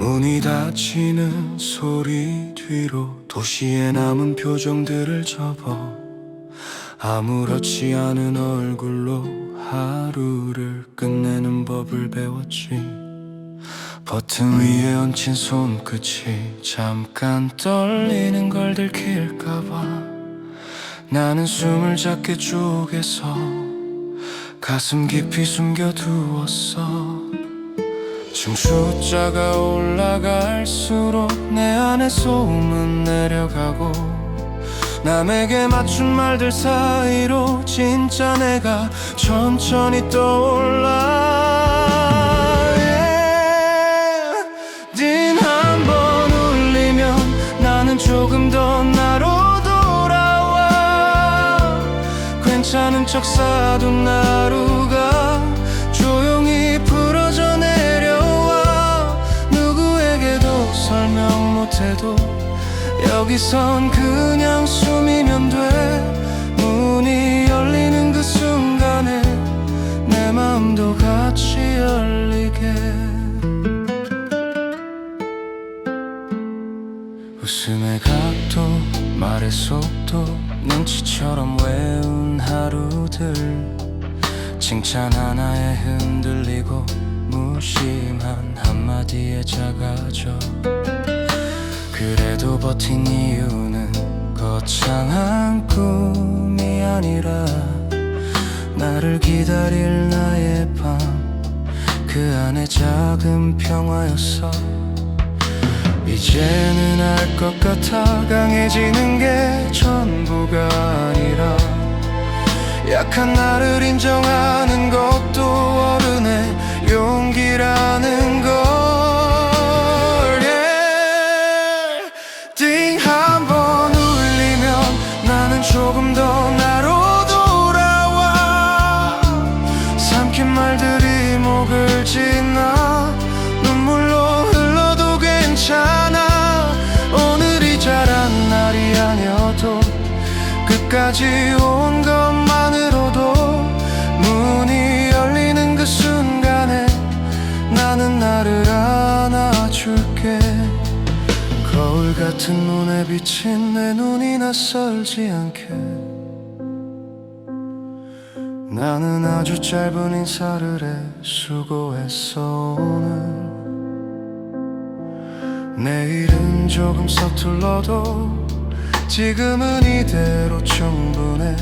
문이 닫히는 소리 뒤로 도시의 남은 표정들을 접어 아무렇지 않은 얼굴로 하루를 끝내는 법을 배웠지. 버튼 위에 얹힌 손끝이 잠깐 떨리는 걸 들킬까봐 나는 숨을 작게 쪼개서 가슴 깊이 숨겨두었어. 지금 숫자가 올라갈수록 내 안에 소음은 내려가고 남에게 맞춘 말들 사이로 진짜 내가 천천히 떠올라. 딘 한 번 울리면 나는 조금 더 나로 돌아와. 괜찮은 척 사둔 하루가 조용히 풀어져 내려와. 누구에게도 설명 못해도 여기선 그냥 숨이면 돼. 문이 열리는 그 순간에 내 마음도 같이 열리게. 웃음의 각도, 말의 속도, 눈치처럼 외운 하루들. 칭찬 하나에 흔들리고 무심한 한마디에 작아져. 그래도 버틴 이유는 거창한 꿈이 아니라 나를 기다릴 나의 밤, 그 안에 작은 평화였어. 이제는 알 것 같아. 강해지는 게 전부가 아니라 약한 나를 인정하는 것도 어른의 용기라는 걸. 띵 한 번 울리면 나는 조금 더 나로 돌아와. 삼킨 말들이 목을 지나 눈물로 흘러도 괜찮아. 오늘이 잘한 날이 아니어도 끝까지 온 것만으로도 문이 열리는 그 순간에 나는 나를 안아줄게. 거울 같은 눈에 비친 내 눈이 낯설지 않게 나는 아주 짧은 인사를 해 수고했어 오늘. 내일은 조금 서툴러도 지금은 이대로 충분해.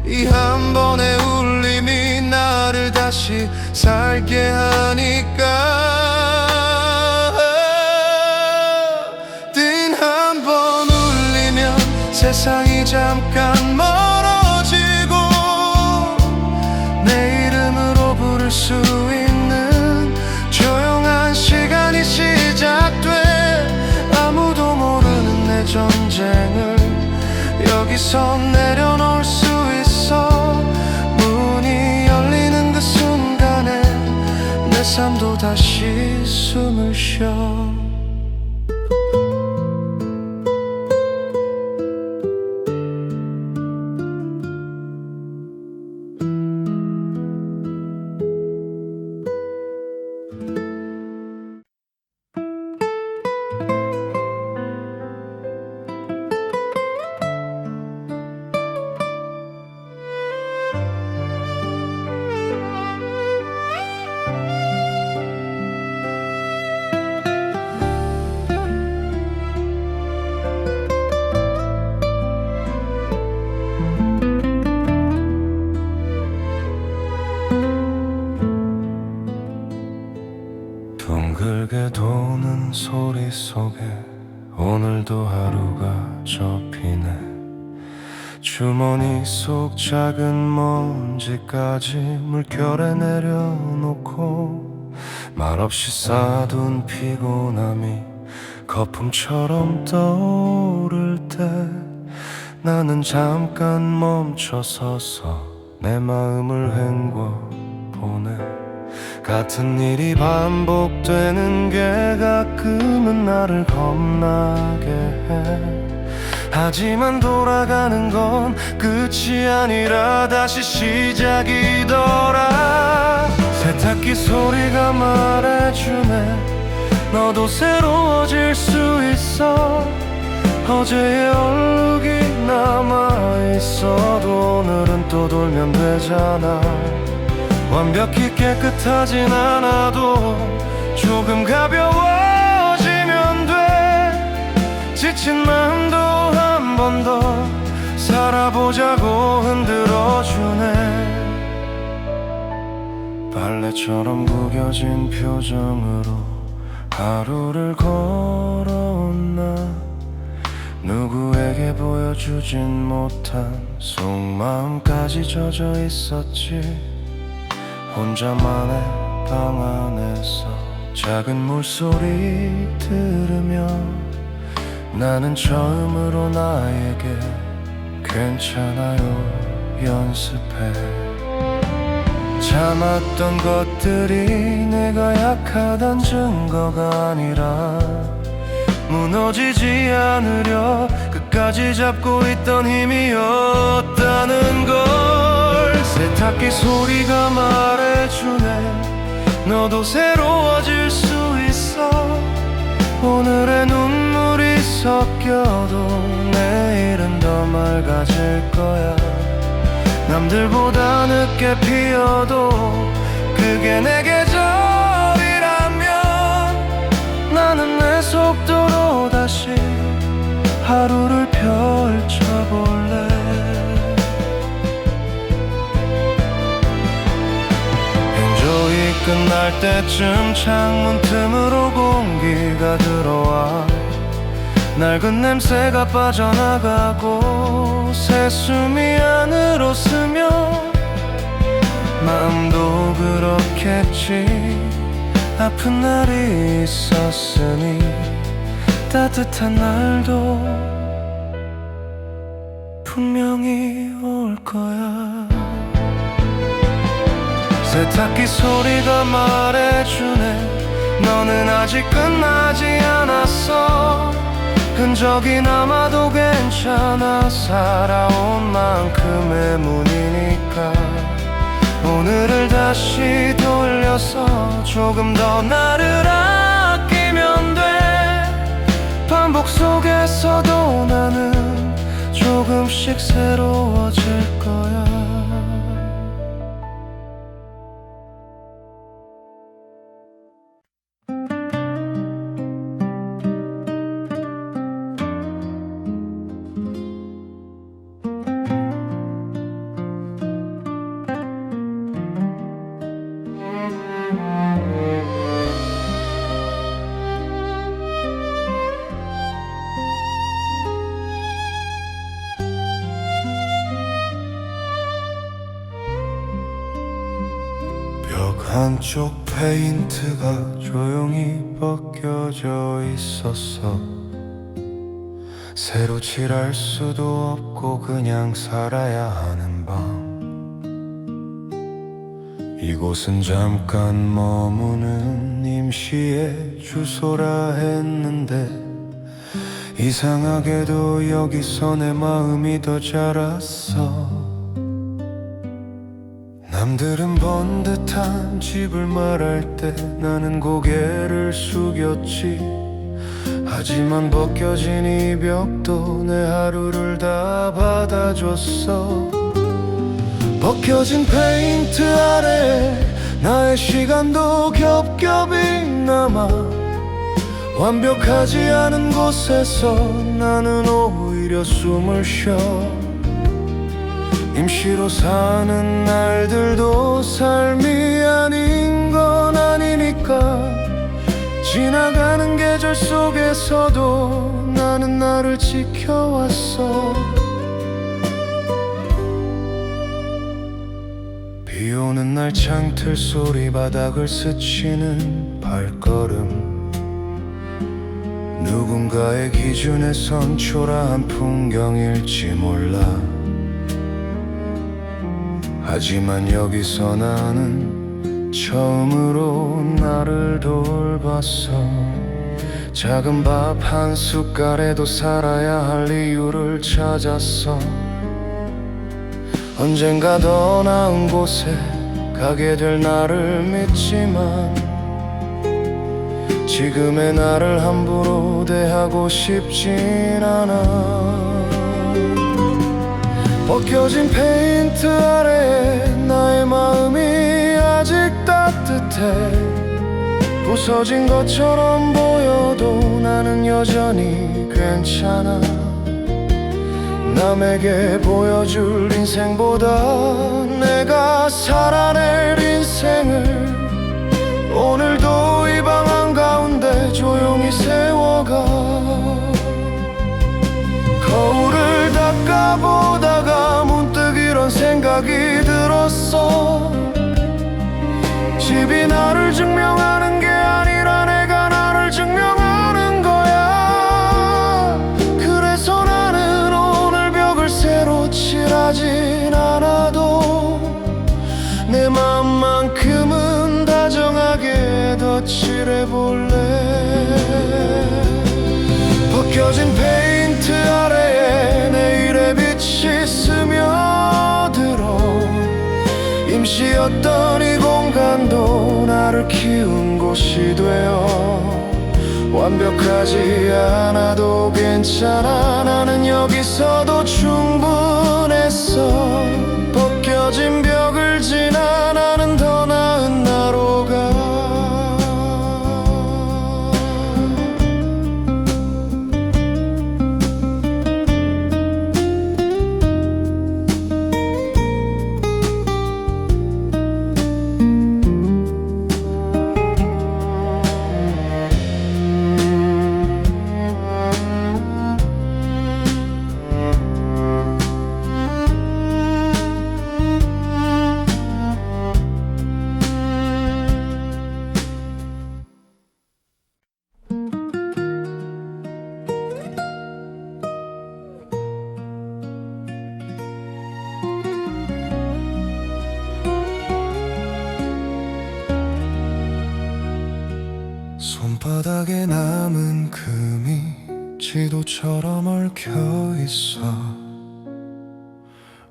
이 한 번의 울림이 나를 다시 살게 하니까. 띵 한 번 울리면 세상이 잠깐 멀어지고 내 이름으로 부를 수 있는 조용한 시간이 시작돼. 아무도 모르는 내 전쟁을 여기서 내려놓을 수 있어. 문이 열리는 그 순간에 내 삶도 다시 숨을 쉬어. 둥글게 도는 소리 속에 오늘도 하루가 접히네. 주머니 속 작은 먼지까지 물결에 내려놓고 말없이 쌓아둔 피곤함이 거품처럼 떠오를 때 나는 잠깐 멈춰서서 내 마음을 헹궈보네. 같은 일이 반복되는 게 가끔은 나를 겁나게 해. 하지만 돌아가는 건 끝이 아니라 다시 시작이더라. 세탁기 소리가 말해주네. 너도 새로워질 수 있어. 어제의 얼룩이 남아있어도 오늘은 또 돌면 되잖아. 완벽히 깨끗하진 않아도 조금 가벼워지면 돼. 지친 마음도 한 번 더 살아보자고 흔들어주네. 빨래처럼 구겨진 표정으로 하루를 걸어온 나. 누구에게 보여주진 못한 속마음까지 젖어 있었지. 혼자만의 방 안에서 작은 물소리 들으며 나는 처음으로 나에게 괜찮아요 연습해. 참았던 것들이 내가 약하단 증거가 아니라 무너지지 않으려 끝까지 잡고 있던 힘이었다는 걸 세탁기 소리가 말해주네. 너도 새로워질 수 있어. 오늘의 눈물이 섞여도 내일은 더 맑아질 거야. 남들보다 늦게 피어도 그게 내 계절이라면 나는 내 속도로 다시 하루를 펼쳐볼래. 엔조이 끝날 때쯤 창문 틈으로 공기가 들어와. 낡은 냄새가 빠져나가고 새숨이 안으로 스며 마음도 그렇겠지. 아픈 날이 있었으니 따뜻한 날도 분명히 올 거야. 세탁기 소리가 말해주네. 너는 아직 끝나지 않았어. 흔적이 남아도 괜찮아. 살아온 만큼의 문이니까 오늘을 다시 돌려서 조금 더 나를 아끼면 돼. 반복 속에서도 나는 조금씩 새로워질 거야. 한쪽 페인트가 조용히 벗겨져 있었어. 새로 칠할 수도 없고 그냥 살아야 하는 밤. 이곳은 잠깐 머무는 임시의 주소라 했는데 이상하게도 여기서 내 마음이 더 자랐어. 남들은 번듯한 집을 말할 때 나는 고개를 숙였지. 하지만 벗겨진 이 벽도 내 하루를 다 받아줬어. 벗겨진 페인트 아래 나의 시간도 겹겹이 남아. 완벽하지 않은 곳에서 나는 오히려 숨을 쉬어. 임시로 사는 날들도 삶이 아닌 건 아니니까. 지나가는 계절 속에서도 나는 나를 지켜왔어. 비 오는 날 창틀 소리, 바닥을 스치는 발걸음. 누군가의 기준에선 초라한 풍경일지 몰라. 하지만 여기서 나는 처음으로 나를 돌봤어. 작은 밥 한 숟갈에도 살아야 할 이유를 찾았어. 언젠가 더 나은 곳에 가게 될 나를 믿지만 지금의 나를 함부로 대하고 싶진 않아. 벗겨진 페인트 아래에 나의 마음이 아직 따뜻해. 부서진 것처럼 보여도 나는 여전히 괜찮아. 남에게 보여줄 인생보다 내가 살아낼 인생을 오늘도 이 방 한가운데 조용히 세워가. 거울을 닦아보다가 문득 이런 생각이 들었어. 집이 나를 증명하는 게 아니라 내가 나를 증명하는 거야. 그래서 나는 오늘 벽을 새로 칠하진 않아도 내 맘만큼은 다정하게 더 칠해볼래. 벗겨진 페인트 아래에 내일의 빛이 스며들어. 임시였던 이 공간도 나를 키운 곳이 되어. 완벽하지 않아도 괜찮아. 나는 여기서도 충분했어. 벗겨진 벽을 지나 나는 더 나은 나로 가. 손바닥에 남은 금이 지도처럼 얽혀있어.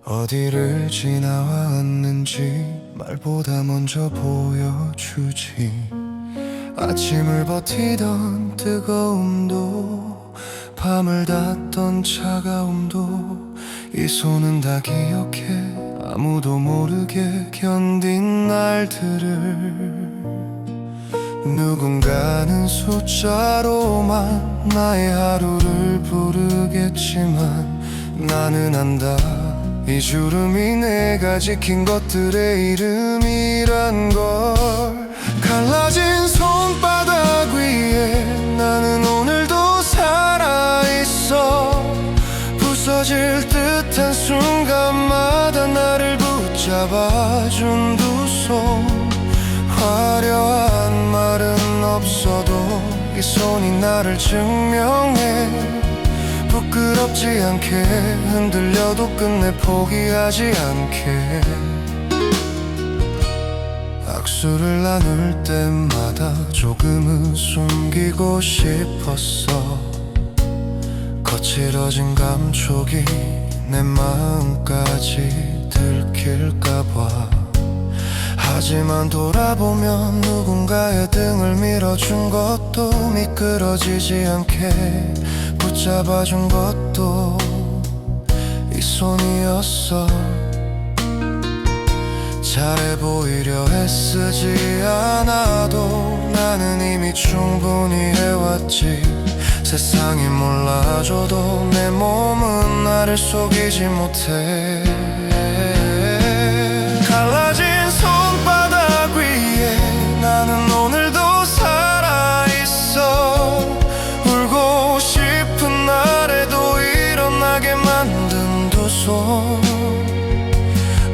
어디를 지나왔는지 말보다 먼저 보여주지. 아침을 버티던 뜨거움도 밤을 닫던 차가움도 이 손은 다 기억해. 아무도 모르게 견딘 날들을. 누군가는 숫자로만 나의 하루를 부르겠지만 나는 안다. 이 주름이 내가 지킨 것들의 이름이란 걸. 갈라진 손바닥 위에 나는 오늘도 살아있어. 부서질 듯한 순간마다 나를 붙잡아준 두 손. 화려한 말은 없어도 이 손이 나를 증명해. 부끄럽지 않게 흔들려도 끝내 포기하지 않게. 악수를 나눌 때마다 조금은 숨기고 싶었어. 거칠어진 감촉이 내 마음까지 들킬까봐. 하지만 돌아보면 누군가의 등을 밀어준 것도 미끄러지지 않게 붙잡아준 것도 이 손이었어. 잘해 보이려 애쓰지 않아도 나는 이미 충분히 해왔지. 세상이 몰라줘도 내 몸은 나를 속이지 못해. 갈라진 손바닥 위에 나는 오늘도 살아있어. 울고 싶은 날에도 일어나게 만든 두 손.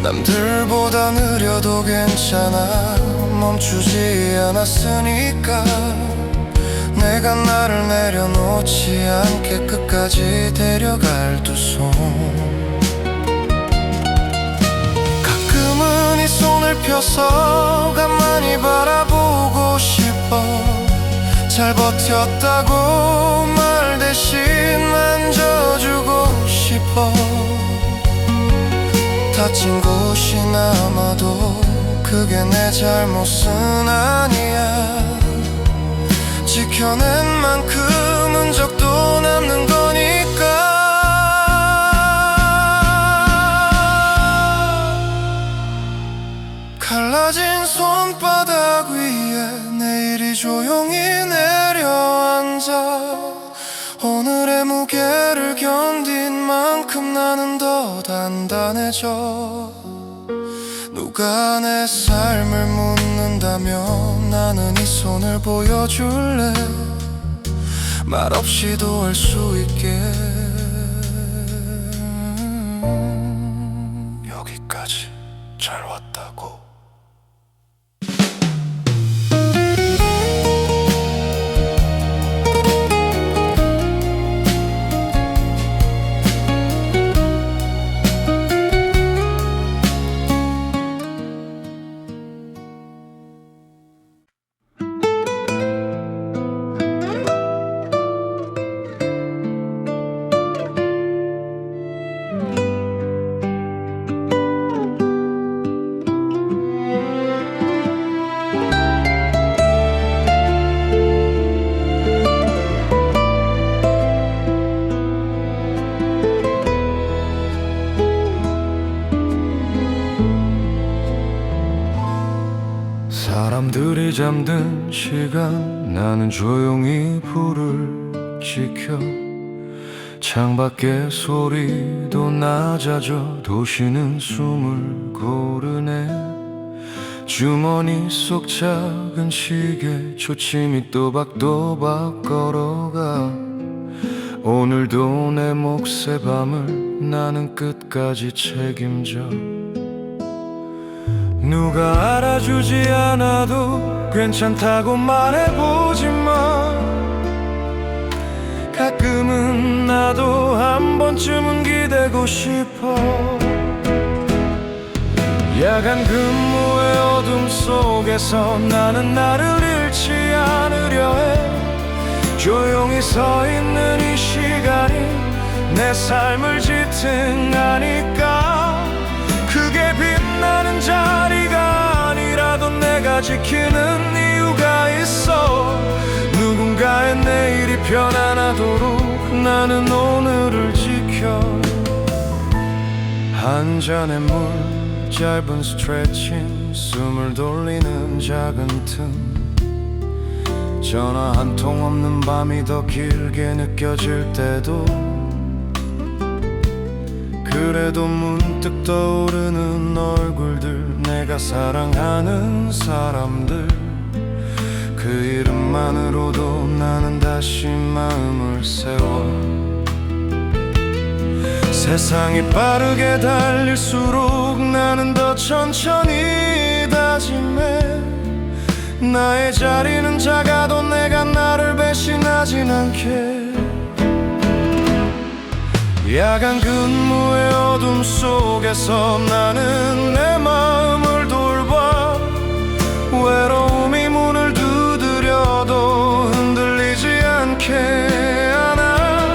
남들보다 느려도 괜찮아. 멈추지 않았으니까. 내가 나를 내려놓지 않게 끝까지 데려갈 두 손. 가끔은 이 손을 펴서 가만히 바라보고 싶어. 잘 버텼다고 말 대신 만져주고 싶어. 다친 곳이 남아도 그게 내 잘못은 아니야. 지켜낸 만큼 흔적도 남는 거니까. 갈라진 손바닥 위에 내일이 조용히 내려앉아. 오늘의 무게를 견딘 만큼 나는 더 단단해져. 누가 내 삶을 묻는다면 나는 이 손을 보여줄래. 말없이도 알 수 있게. 여기까지 잘 왔다고. 사람들이 잠든 시간 나는 조용히 불을 지켜. 창밖의 소리도 낮아져 도시는 숨을 고르네. 주머니 속 작은 시계 초침이 또박또박 걸어가. 오늘도 내 몫의 밤을 나는 끝까지 책임져. 누가 알아주지 않아도 괜찮다고 말해보지만 가끔은 나도 한 번쯤은 기대고 싶어. 야간 근무의 어둠 속에서 나는 나를 잃지 않으려 해. 조용히 서 있는 이 시간이 내 삶을 지탱하니까. 크게 빛나는 자리가 아니라도 내가 지키는 이유가 있어. 누군가의 내일이 편안하도록 나는 오늘을 지켜. 한 잔의 물, 짧은 스트레칭, 숨을 돌리는 작은 틈. 전화 한 통 없는 밤이 더 길게 느껴질 때도 그래도 문득 떠오르는 얼굴들, 내가 사랑하는 사람들, 그 이름만으로도 나는 다시 마음을 세워. 세상이 빠르게 달릴수록 나는 더 천천히 다짐해. 나의 자리는 작아도 내가 나를 배신하진 않게. 야간 근무의 어둠 속에서 나는 내 마음을 돌봐. 외로움이 문을 두드려도 흔들리지 않게 하나.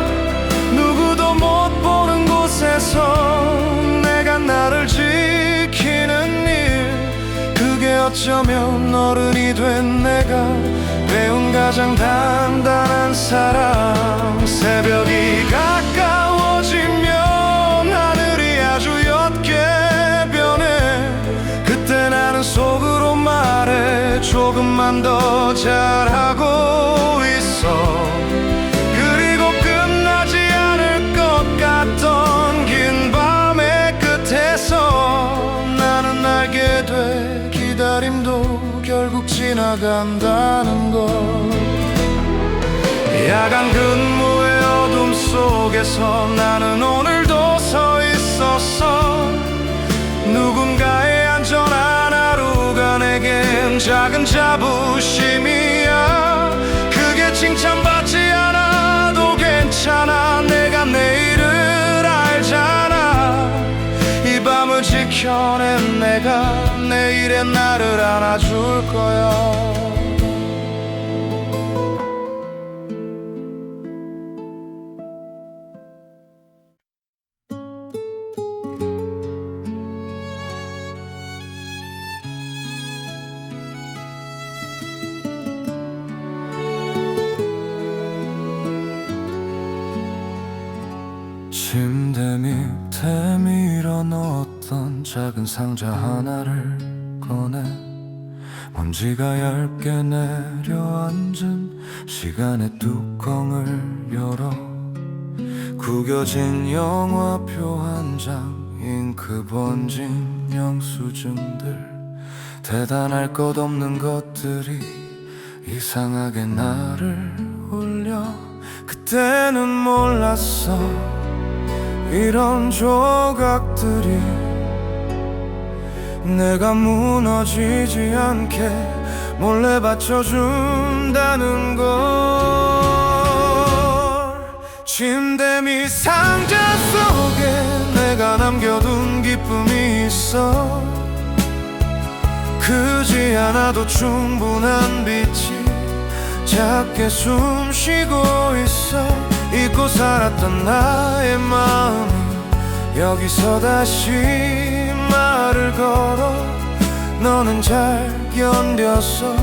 누구도 못 보는 곳에서 내가 나를 지키는 일, 그게 어쩌면 어른이 된 내가 배운 가장 단단한 사랑. 새벽이 가까워지면 하늘이 아주 옅게 변해. 그때 나는 속으로 말해 조금만 더 잘하고 있어. 그리고 끝나지 않을 것 같던 긴 밤의 끝에서 나는 알게 돼. 기다림도 결국 지나간다는 것. 야간 근무의 어둠 속에서 나는 오늘도 서 있었어. 누군가의 안전한 하루가 내겐 작은 자부심이야. 그게 칭찬받지 않아도 괜찮아. 내가 내일을 알잖아. 이 밤을 지켜낸 내가 내일의 나를 안아줄 거야. 침대 밑에 밀어넣었던 작은 상자 하나를 꺼내 먼지가 얇게 내려앉은 시간의 뚜껑을 열어 구겨진 영화표 한 장, 잉크 번진 영수증들, 대단할 것 없는 것들이 이상하게 나를 울려. 그때는 몰랐어 이런 조각들이 내가 무너지지 않게 몰래 받쳐준다는 걸. 침대 밑 상자 속에 내가 남겨둔 기쁨이 있어. 크지 않아도 충분한 빛이 작게 숨 쉬고 있어. 잊고 살았던 나의 마음이 여기서 다시 말을 걸어. 너는 잘 견뎠어.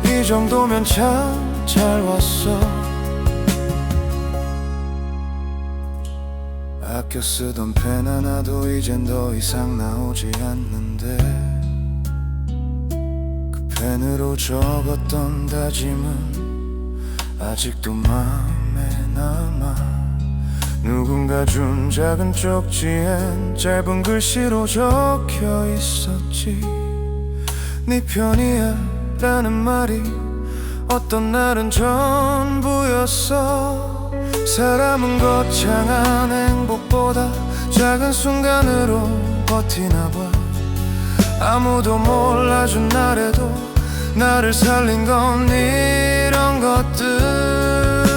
이 정도면 참 잘 왔어. 아껴 쓰던 펜 하나도 이젠 더 이상 나오지 않는데, 그 펜으로 적었던 다짐은 아직도 마음에 남아. 누군가 준 작은 쪽지엔 짧은 글씨로 적혀 있었지. 네 편이야 라는 말이 어떤 날은 전부였어. 사람은 거창한 행복보다 작은 순간으로 버티나 봐. 아무도 몰라준 날에도 나를 살린 건 이런 것들.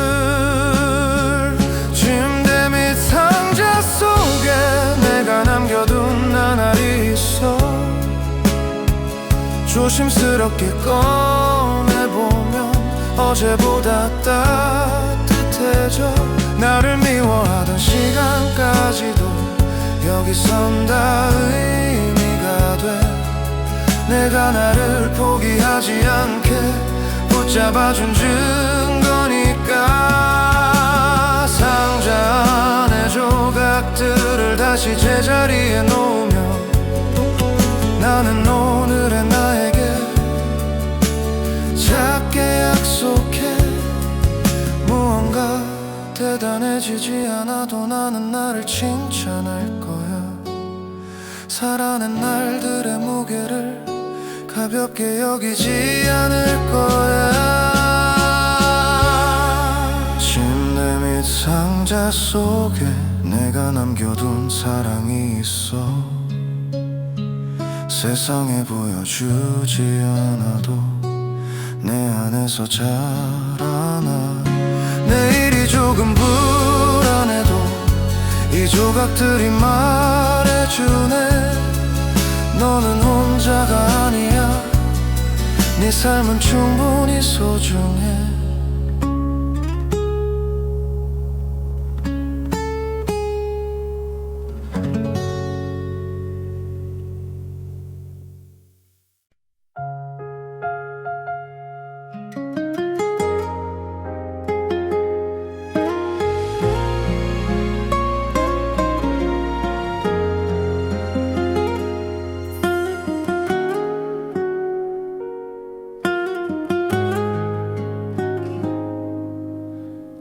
침대 밑 상자 속에 내가 남겨둔 나날이 있어. 조심스럽게 꺼내보면 어제보다 따뜻해져. 나를 미워하던 시간까지도 여기선 다 의미가 돼. 내가 나를 포기하지 않게 붙잡아준 증거니까. 상자 안의 조각들을 다시 제자리에 놓으면 나는 오늘의 나에게 작게 약속해. 무언가 대단해지지 않아도 나는 나를 칭찬할 거야. 살아낸 날들의 무게를 가볍게 여기지 않을 거야. 침대 밑 상자 속에 내가 남겨둔 사랑이 있어. 세상에 보여주지 않아도 내 안에서 자라나. 내일이 조금 불안해도 이 조각들이 말해주네. 너는 혼자가 아니야. 네 삶은 충분히 소중해.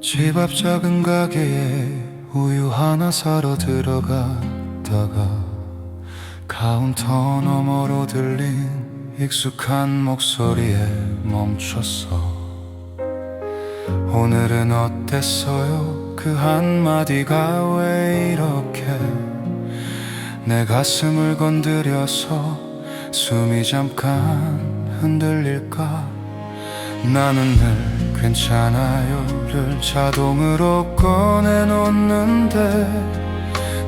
집 앞 작은 가게에 우유 하나 사러 들어가다가 카운터 너머로 들린 익숙한 목소리에 멈췄어. 오늘은 어땠어요? 그 한마디가 왜 이렇게 내 가슴을 건드려서 숨이 잠깐 흔들릴까. 나는 늘 괜찮아요를 자동으로 꺼내놓는데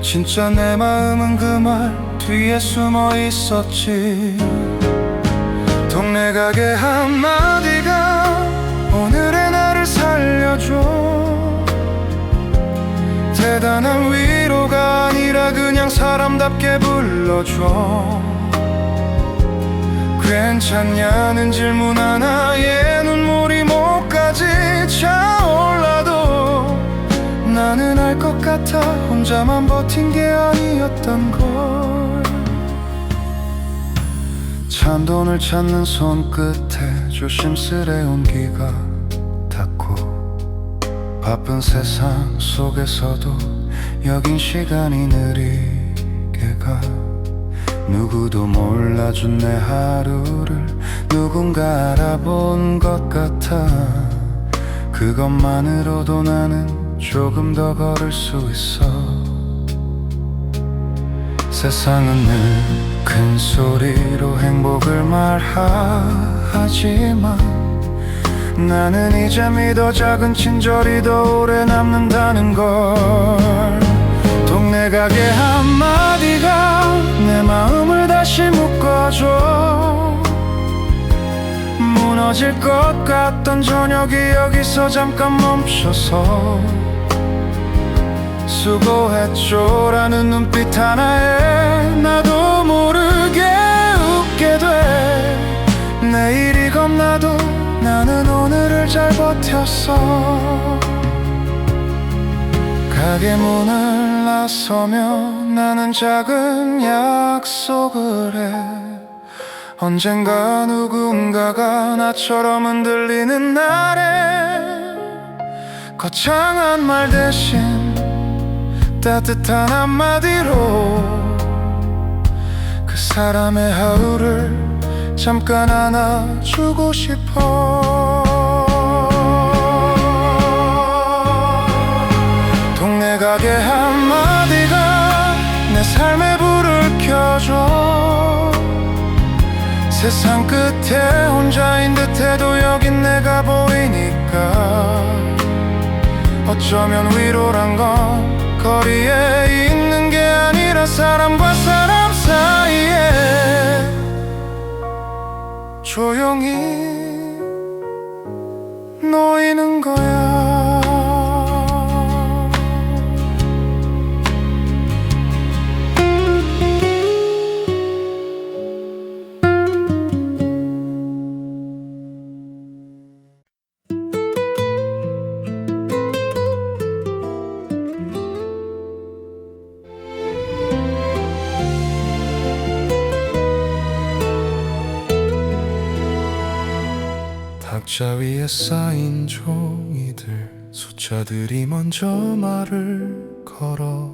진짜 내 마음은 그 말 뒤에 숨어 있었지. 동네 가게 한마디가 오늘의 나를 살려줘. 대단한 위로가 아니라 그냥 사람답게 불러줘. 괜찮냐는 질문 하나에 눈물이 목까지 차올라도 나는 알 것 같아. 혼자만 버틴 게 아니었던 걸. 잔돈을 찾는 손끝에 조심스레 온기가 닿고, 바쁜 세상 속에서도 여긴 시간이 느리게 가. 누구도 몰라준 내 하루를 누군가 알아본 것 같아. 그것만으로도 나는 조금 더 걸을 수 있어. 세상은 늘 큰 소리로 행복을 말하지만 나는 이제 믿어 작은 친절이 더 오래 남는다는 걸. 동네 가게 한마디가 내 마음을 다시 묶어줘. 무너질 것 같던 저녁이 여기서 잠깐 멈춰서 수고했죠라는 눈빛 하나에 나도 모르게 웃게 돼. 내일이 겁나도 나는 오늘을 잘 버텼어. 가게 문을 나서며 나는 작은 약속을 해. 언젠가 누군가가 나처럼 흔들리는 날에 거창한 말 대신 따뜻한 한마디로 그 사람의 하루를 잠깐 안아주고 싶어. 동네 가게 한마디가 내 삶에 불을 켜줘. 세상 끝에 혼자인 듯해도 여긴 내가 보이니까. 어쩌면 위로란 건 거리에 있는 게 아니라 사람과 사람 사이에 조용히 놓이는 거야. 탁자 위에 쌓인 종이들, 숫자들이 먼저 말을 걸어.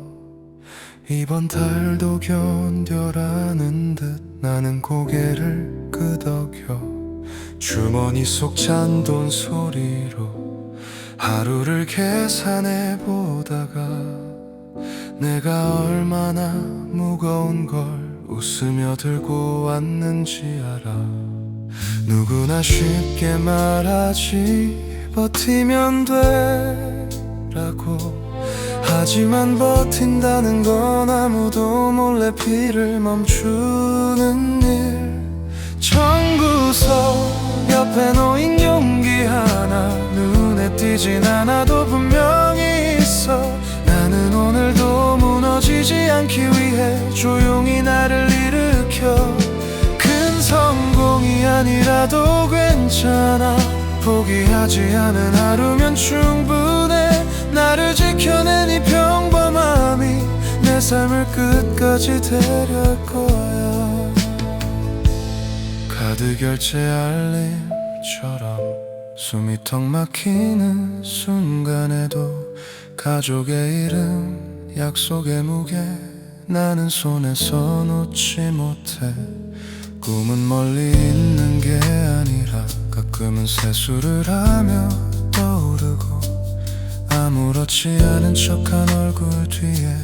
이번 달도 견뎌라는 듯 나는 고개를 끄덕여. 주머니 속 잔돈 소리로 하루를 계산해 보다가 내가 얼마나 무거운 걸 웃으며 들고 왔는지 알아. 누구나 쉽게 말하지 버티면 돼라고. 하지만 버틴다는 건 아무도 몰래 피를 멈추는 일. 청구서 옆에 놓인 용기 하나 눈에 띄진 않아도 분명히 있어. 나는 오늘도 무너지지 않기 위해 조용히 나를 일으켜. 성공이 아니라도 괜찮아. 포기하지 않은 하루면 충분해. 나를 지켜낸 이 평범함이 내 삶을 끝까지 데려갈 거야. 카드 결제 알림처럼 숨이 턱 막히는 순간에도 가족의 이름, 약속의 무게 나는 손에서 놓지 못해. 꿈은 멀리 있는 게 아니라 가끔은 세수를 하며 떠오르고, 아무렇지 않은 척한 얼굴 뒤에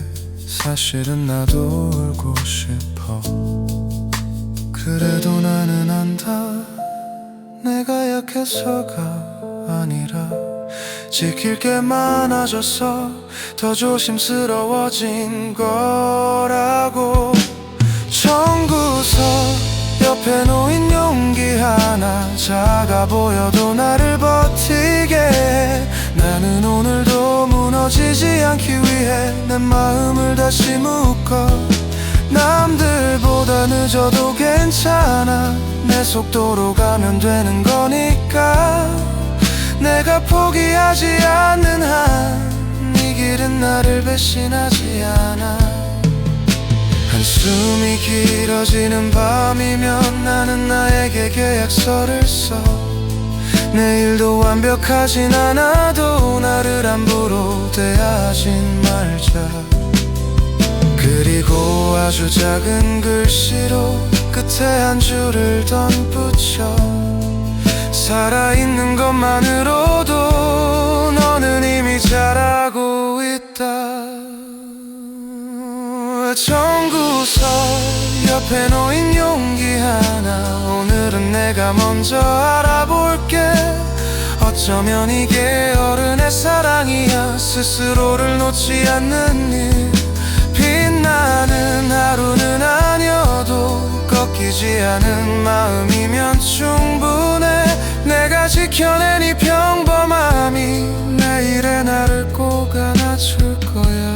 사실은 나도 울고 싶어. 그래도 나는 안다. 내가 약해서가 아니라 지킬 게 많아져서 더 조심스러워진 거라고. 청구서 옆에 놓인 용기 하나 작아 보여도 나를 버티게 해. 나는 오늘도 무너지지 않기 위해 내 마음을 다시 묶어. 남들보다 늦어도 괜찮아. 내 속도로 가면 되는 거니까. 내가 포기하지 않는 한 이 길은 나를 배신하지 않아. 한숨이 길어지는 밤이면 나는 나에게 계약서를 써. 내일도 완벽하진 않아도 나를 함부로 대하진 말자. 그리고 아주 작은 글씨로 끝에 한 줄을 덧붙여. 살아있는 것만으로도 너는 이미 잘하고 있다. 청구서 옆에 놓인 용기 하나, 오늘은 내가 먼저 알아볼게. 어쩌면 이게 어른의 사랑이야. 스스로를 놓지 않는 일. 빛나는 하루는 아니어도 꺾이지 않은 마음이면 충분해. 내가 지켜낸 이 평범함이 내일의 나를 꼭 안아줄 거야.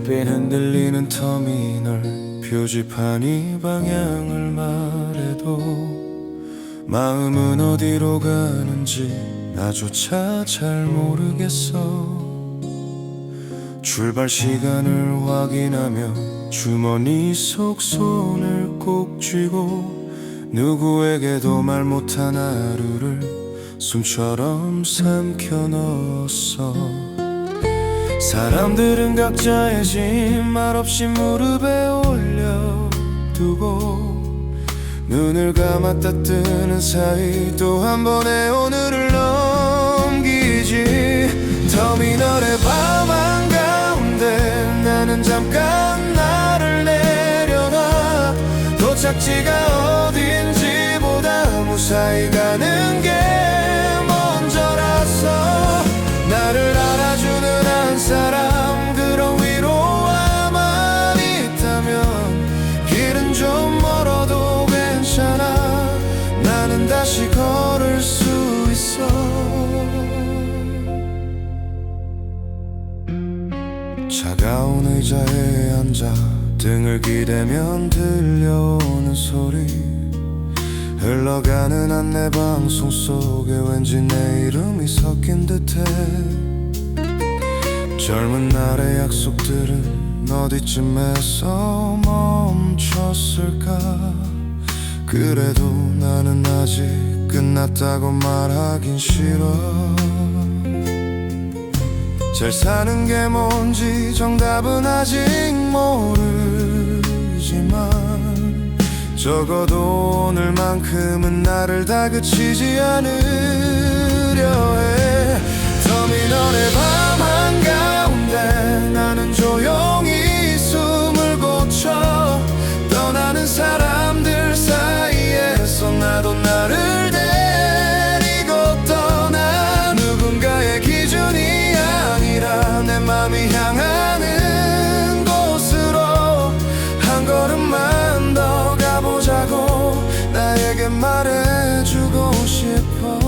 빛 흔들리는 터미널 표지판이 방향을 말해도 마음은 어디로 가는지 나조차 잘 모르겠어. 출발 시간을 확인하며 주머니 속 손을 꼭 쥐고 누구에게도 말 못한 하루를 숨처럼 삼켜 넣었어. 사람들은 각자의 짐 말없이 무릎에 올려두고 눈을 감았다 뜨는 사이 또 한 번의 오늘을 넘기지. 터미널의 밤 한가운데 나는 잠깐 나를 내려놔. 도착지가 어딘지보다 무사히 가는 게 먼저라서. 나를 알아주는 한 사람, 그런 위로와만 있다면 길은 좀 멀어도 괜찮아. 나는 다시 걸을 수 있어. 차가운 의자에 앉아 등을 기대면 들려오는 소리. 흘러가는 안내방송 속에 왠지 내 이름이 섞인 듯해. 젊은 날의 약속들은 어디쯤에서 멈췄을까. 그래도 나는 아직 끝났다고 말하긴 싫어. 잘 사는 게 뭔지 정답은 아직 모르지만 적어도 오늘만큼은 나를 다그치지 않으려 해. 터미널의 밤 한가운데 나는 조용히 숨을 고쳐. 떠나는 사람들 사이에서 나도 나를 데리고 떠나. 누군가의 기준이 아니라 내 맘이 향하는 곳으로 한 걸음만 더 가보자고 나에게 말해주고 싶어.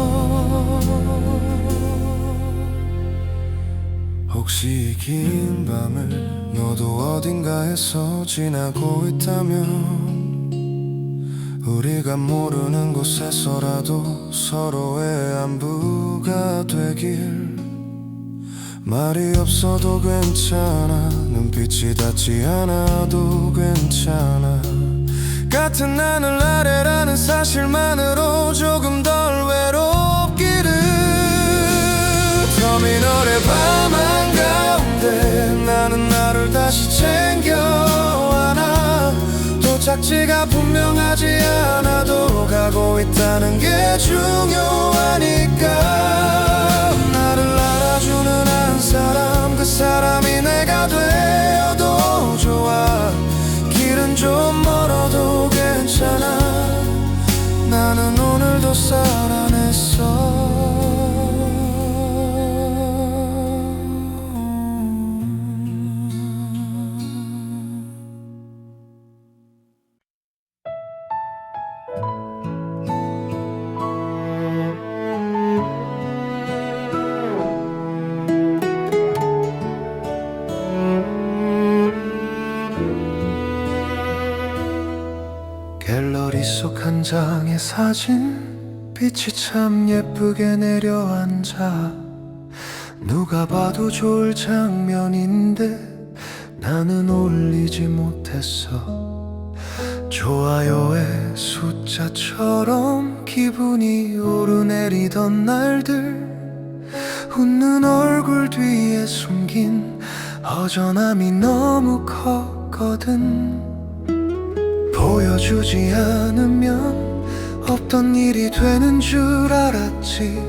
혹시 이 긴 밤을 너도 어딘가에서 지나고 있다면 우리가 모르는 곳에서라도 서로의 안부가 되길. 말이 없어도 괜찮아. 눈빛이 닿지 않아도 괜찮아. 같은 하늘 아래라는 사실만으로 조금 덜 외롭기를. 터미널의 밤 한가운데 나는 나를 다시 챙겨 안아. 도착지가 분명하지 않아도 가고 있다는 게 중요하니까. 나를 알아주는 한 사람, 그 사람이 내가 되어도 좋아. 길은 좀 멀어도 괜찮아. 갤러리 속 한 장의 사진, 빛이 참 예쁘게 내려앉아. 누가 봐도 좋을 장면인데 나는 올리지 못했어. 좋아요의 숫자처럼 기분이 오르내리던 날들, 웃는 얼굴 뒤에 숨긴 허전함이 너무 컸거든. 보여주지 않으면 없던 일이 되는 줄 알았지.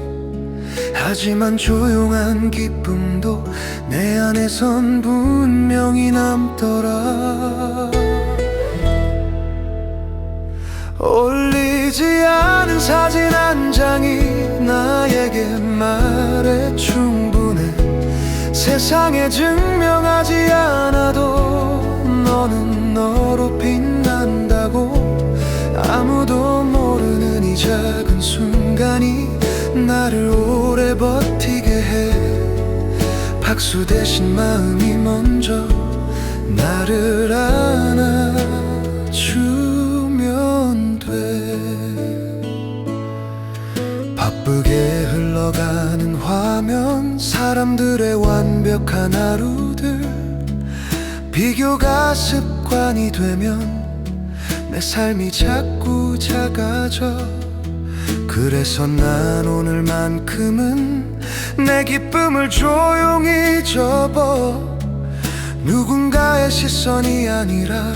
하지만 조용한 기쁨도 내 안에선 분명히 남더라. 올리지 않은 사진 한 장이 나에게 말해 충분해. 세상에 증명하지 않아도 너는 너로 빛난다고. 아무도 모르는 이 작은 순간이 나를 오래 버티게 해. 박수 대신 마음이 먼저 나를 안아주면 돼. 바쁘게 흘러가는 화면, 사람들의 완벽한 하루들, 비교가 습관이 되면 내 삶이 자꾸 작아져. 그래서 난 오늘만큼은 내 기쁨을 조용히 접어. 누군가의 시선이 아니라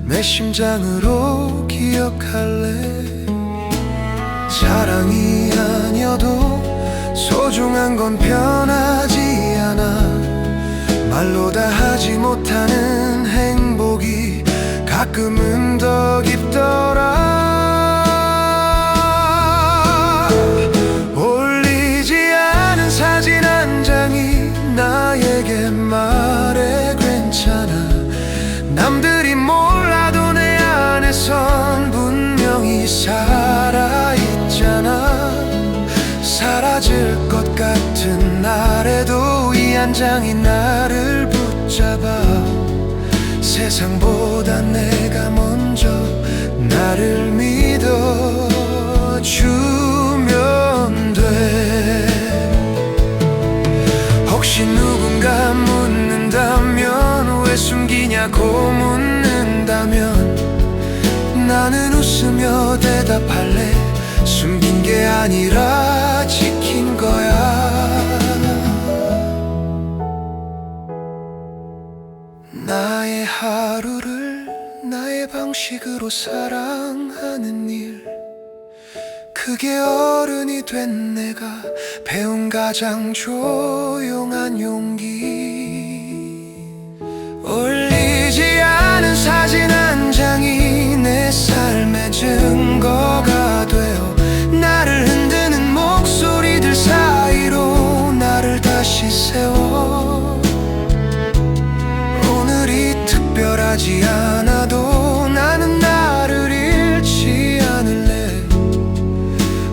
내 심장으로 기억할래. 사랑이 아니어도 소중한 건 변하지 않아. 말로 다 하지 못하는 행복이 가끔은 더 깊더라. 올리지 않은 사진 한 장이 나에게 말해 괜찮아. 남들이 몰라도 내 안에선 분명히 살아있잖아. 사라질 것 같은 날에도 이 한 장이 나를 붙잡아. 세상보다 내가 먼저 나를 믿어주면 돼. 혹시 누군가 묻는다면, 왜 숨기냐고 묻는다면, 나는 웃으며 대답할래. 숨긴 게 아니라 지킨 거야. 나의 하루를 나의 방식으로 사랑하는 일, 그게 어른이 된 내가 배운 가장 조용한 용기. 올리지 않은 사진 한 장이 내 삶의 증거가 되어 나를 흔드는 목소리들 사이로 나를 다시 세워. 특별하지 않아도 나는 나를 잃지 않을래.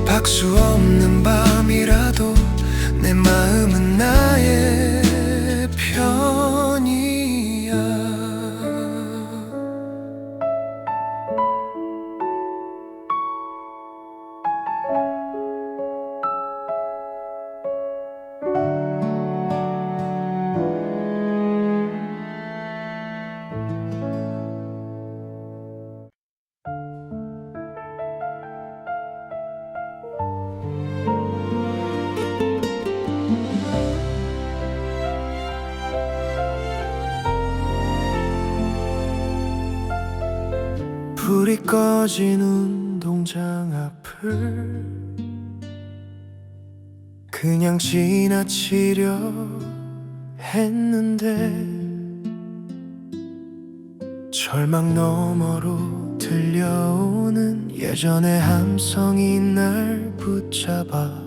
박수 없는 밤이라도 내 마음은 나의 편이야. 불이 꺼진 운동장 앞을 그냥 지나치려 했는데, 절망 너머로 들려오는 예전의 함성이 날 붙잡아.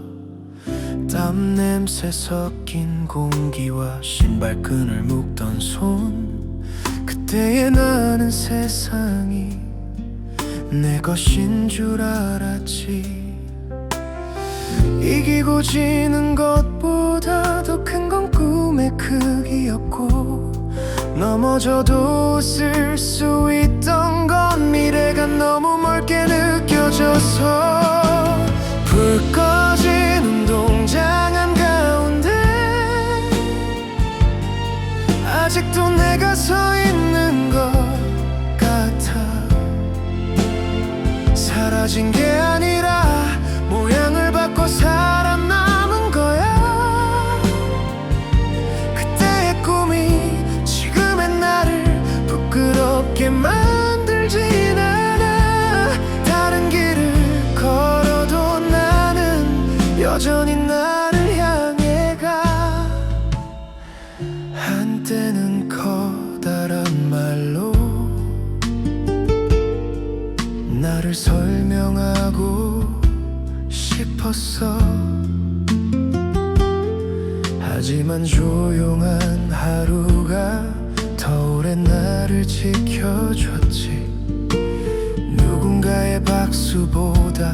땀 냄새 섞인 공기와 신발끈을 묶던 손, 그때의 나는 세상이 내 것인 줄 알았지. 이기고 지는 것보다 더 큰 건 꿈의 크기였고, 넘어져도 쓸 수 있던 건 미래가 너무 켜져서 불 꺼진 운동장 한가운데 아직도 내가 서 있는 것 같아. 사라진 게 아니라 모양을 바꿔 살아남은 거야. 그때의 꿈이 지금의 나를 부끄럽게 만들진 않아. 다른 길을 걸어도 나는 여전히 나를 향해 가. 한때는 커다란 말로 나를 설명하고 싶었어. 하지만 조용한 하루가 더 오래 나를 지켜줬지. 누군가의 박수보다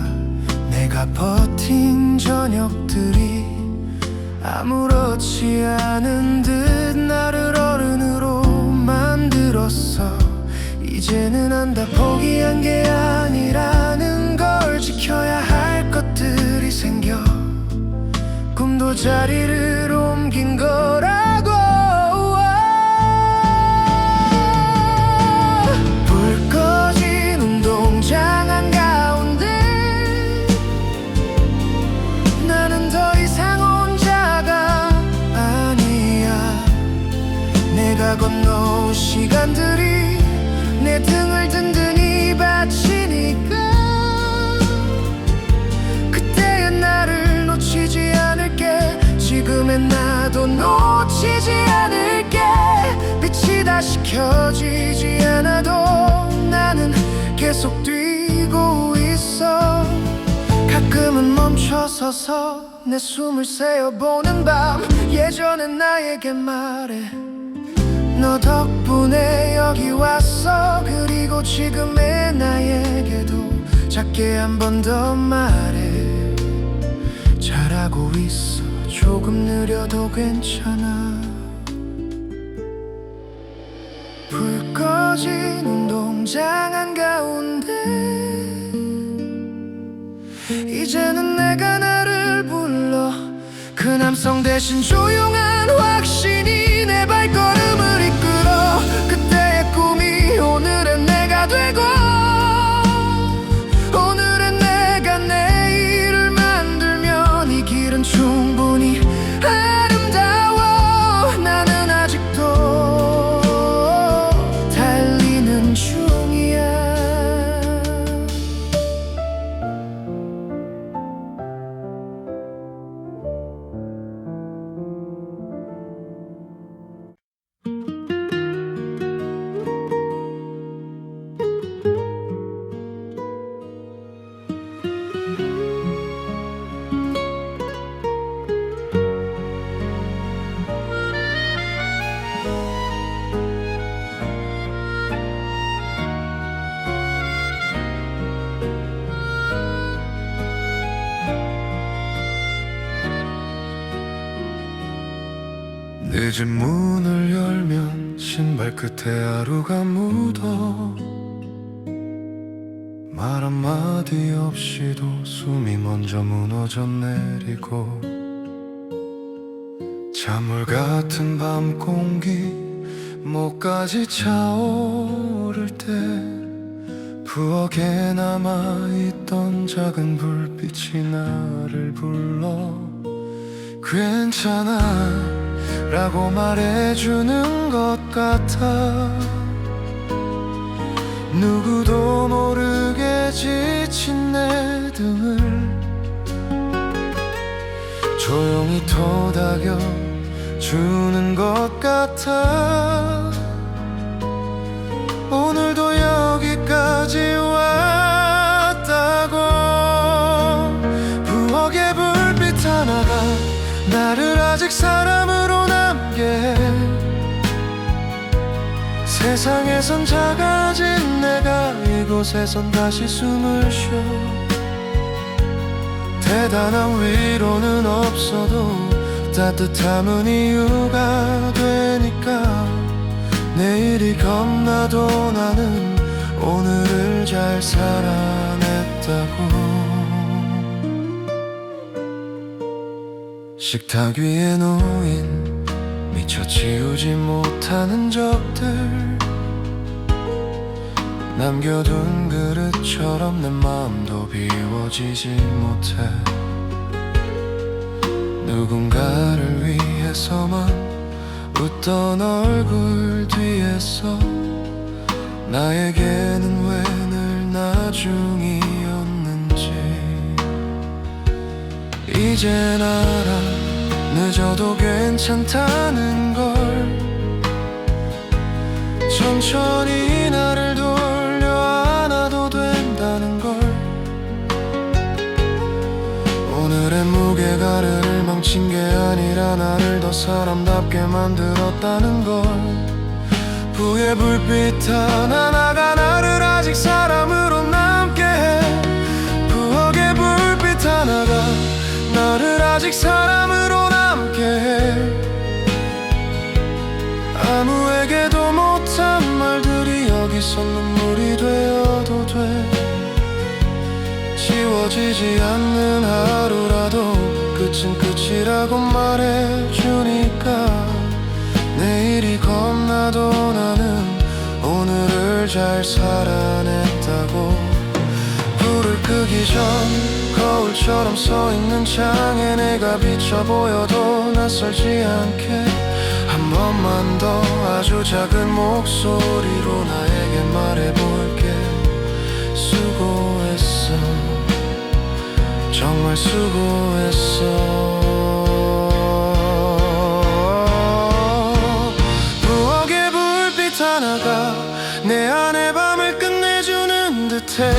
내가 버틴 저녁들이 아무렇지 않은 듯 나를 어른으로 만들었어. 이제는 안다. 포기한 게 아니라는 걸 지켜야 할 것들이 생겨 꿈도 자리를 옮긴 거라고. 불 꺼진 운동장 한가운데 나는 더 이상 혼자가 아니야. 내가 건너온 시간들이 내 등을 든든히 받치니까 그때의 나를 놓치지 않을게. 지금의 나도 놓치지 않을게. 빛이 다시 켜지지 않아도 나는 계속 뛰고 있어. 가끔은 멈춰서서 내 숨을 세어보는 밤. 예전에 나에게 말해. 너 덕분에 여기 왔어. 그리고 지금의 나에게도 작게 한 번 더 말해. 잘하고 있어. 조금 느려도 괜찮아. 불 꺼진 운동장 한가운데 이제는 내가 나를 불러. 그 남성 대신 조용한 확신이 내 발걸음을 이끌어. 그때의 꿈이 오늘의 내가 되고 오늘의 내가 내일을 만들면 이 길은 충분히 아름다워. 나는 아직도 달리는 중이야. 늦은 문을 열면 신발 끝에 하루가 묻어. 말 한마디 없이도 숨이 먼저 무너져 내리고 잔물 같은 밤 공기 목까지 차오를 때 부엌에 남아있던 작은 불빛이 나를 불러. 괜찮아 라고 말해주는 것 같아. 누구도 모르게 지친 내 등을 조용히 토닥여주는 것 같아. 오늘도 여기까지 왔다고. 부엌의 불빛 하나가 나를 아직 사람으로 남게 해. 세상에선 작아진 내가 이곳에선 다시 숨을 쉬어. 대단한 위로는 없어도 따뜻함은 이유가 되니까. 내일이 겁나도 나는 오늘을 잘 살아냈다. 했다고. 식탁 위에 놓인 미처 지우지 못하는 적들, 남겨둔 그릇처럼 내 마음도 비워지지 못해. 누군가를 위해서만 웃던 얼굴 뒤에서 나에게는 왜 늘 나중이었는지 이젠 알아. 늦어도 괜찮다는 걸, 천천히 나를 돌려 안아도 된다는 걸. 오늘의 무게가를 망친 게 아니라 나를 더 사람답게 만들었다는 걸. 부의 불빛 하나하나가 나를 아직 사람으로 남게 해. 부엌의 불빛 하나가 나를 아직 사람으로 남게 해. 아무에게도 못한 말들이 여기서 눈물이 되어도 돼. 지워지지 않는 하루라도 끝은 끝이라고 말해주니까 내일이 겁나도 나는 오늘을 잘 살아냈다고. 불을 끄기 전 거울처럼 서있는 창에 내가 비쳐 보여도 낯설지 않게 한 번만 더 아주 작은 목소리로 나에게 말해볼게. 수고했어, 정말 수고했어. 부엌의 불빛 하나가 내 안의 밤을 끝내주는 듯해.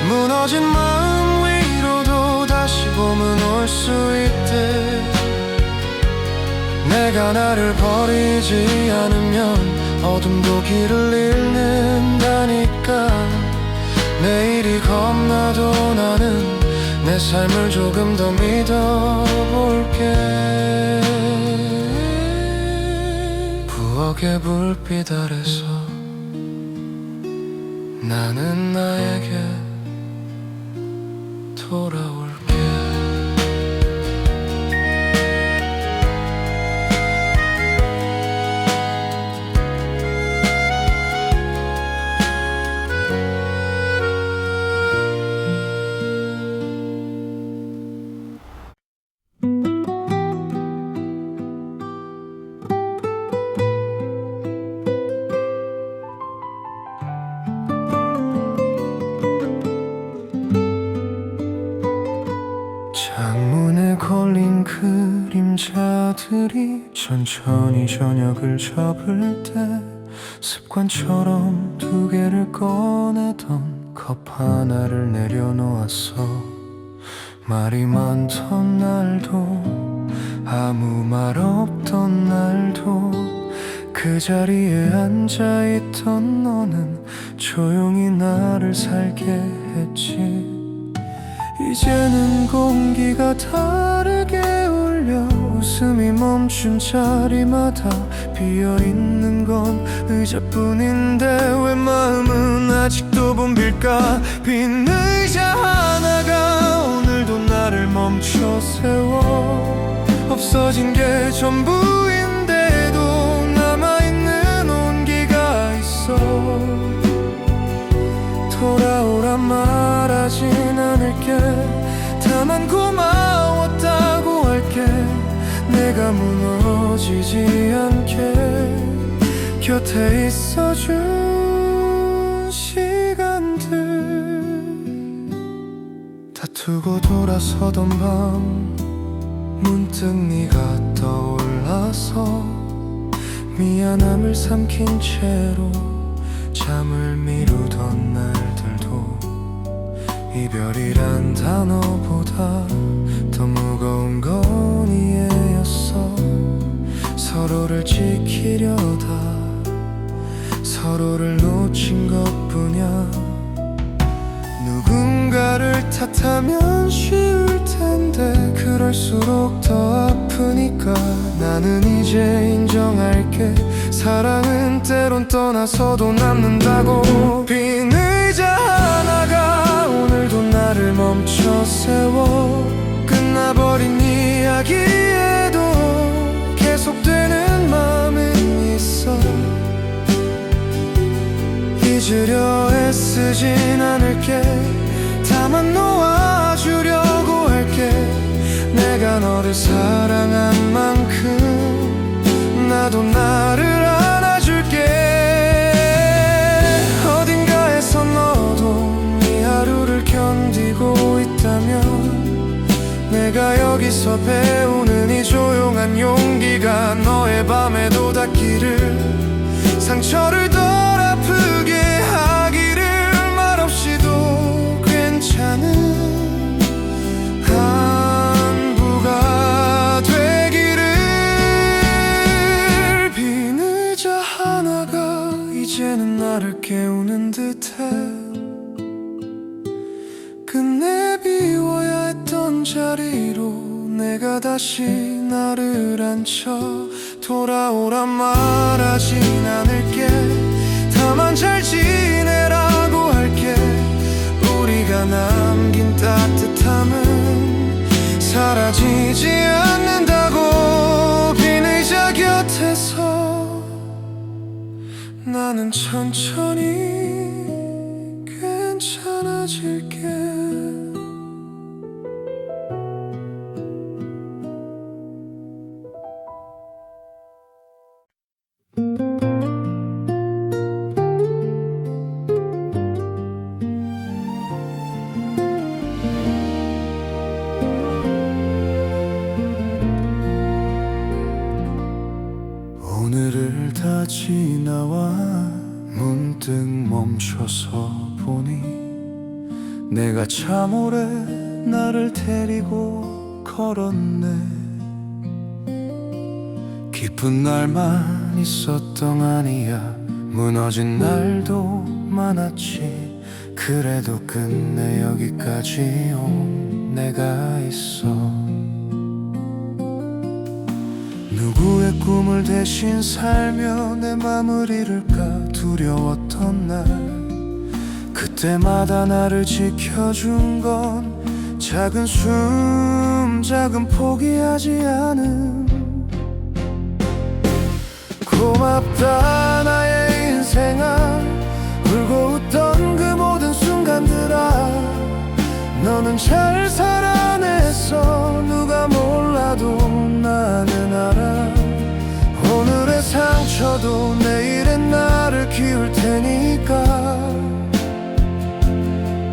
무너진 마음 위로도 다시 봄은 올 수 있대. 내가 나를 버리지 않으면 어둠도 길을 잃는다니까. 내일이 겁나도 나는 내 삶을 조금 더 믿어볼게. 부엌의 불빛 아래서 나는 나에게 돌아올게. 창문에 걸린 그림자들이 천천히 저녁을 접을 때 습관처럼 두 개를 꺼내던 컵 하나를 내려놓았어. 말이 많던 날도 아무 말 없던 날도 그 자리에 앉아있던 너는 조용히 나를 살게 했지. 이제는 공기가 다르게 울려 웃음이 멈춘 자리마다 비어있는 건 의자뿐인데 왜 마음은 아직도 봄빌까. 빈 의자 하나가 오늘도 나를 멈춰 세워. 없어진 게 전부인데도 남아있는 온기가 있어. 돌아오란 말하진 않을게. 다만 고마웠다고 할게. 내가 무너지지 않게 곁에 있어준 시간들. 다투고 돌아서던 밤 문득 네가 떠올라서 미안함을 삼킨 채로 잠을 미루던 날들도 이별이란 단어보다 더 무거운 건 이해였어. 서로를 지키려다 서로를 놓친 것뿐이야. 누군가를 탓하면 쉬울 텐데 그럴수록 더 아프니까 나는 이제 인정할게. 사랑은 때론 떠나서도 남는다고. 빈 의자 하나가 오늘도 나를 멈춰 세워. 끝나버린 이야기에도 계속되는 마음은 있어. 잊으려 애쓰진 않을게. 다만 놓아주려고 할게. 내가 너를 사랑한 만큼 나도 나를 안아줄게. 어딘가에서 너도 이 하루를 견디고 있다면 내가 여기서 배우는 이 조용한 용기가 너의 밤에도 닿기를, 상처를 덜 아프게 하기를, 말없이도 괜찮은 안부가 되기를. 빈 의자 하나가 이제는 나를 깨우는 듯해. 끝내 비워야 했던 자리로 내가 다시 나를 앉혀. 돌아오란 말하진 않을게. 다만 잘 지내라고 할게. 우리가 남긴 따뜻함은 사라지지 않는다고. 빈 의자 곁에서 나는 천천히 괜찮아질게. 오늘을 다 지나와 문득 멈춰서 보니 내가 참 오래 나를 데리고 걸었네. 기쁜 날만 있었던 아니야. 무너진 날도 많았지. 그래도 끝내 여기까지 온 내가 있어. 누구의 꿈을 대신 살며 내 맘을 잃을까 두려웠던 날, 그때마다 나를 지켜준 건 작은 숨, 작은 포기하지 않음. 고맙다 나의 인생아. 울고 웃던 그 모든 순간들아. 너는 잘 살아냈어. 누가 몰라도 나는 알아. 오늘의 상처도 내일은 나를 키울 테니까.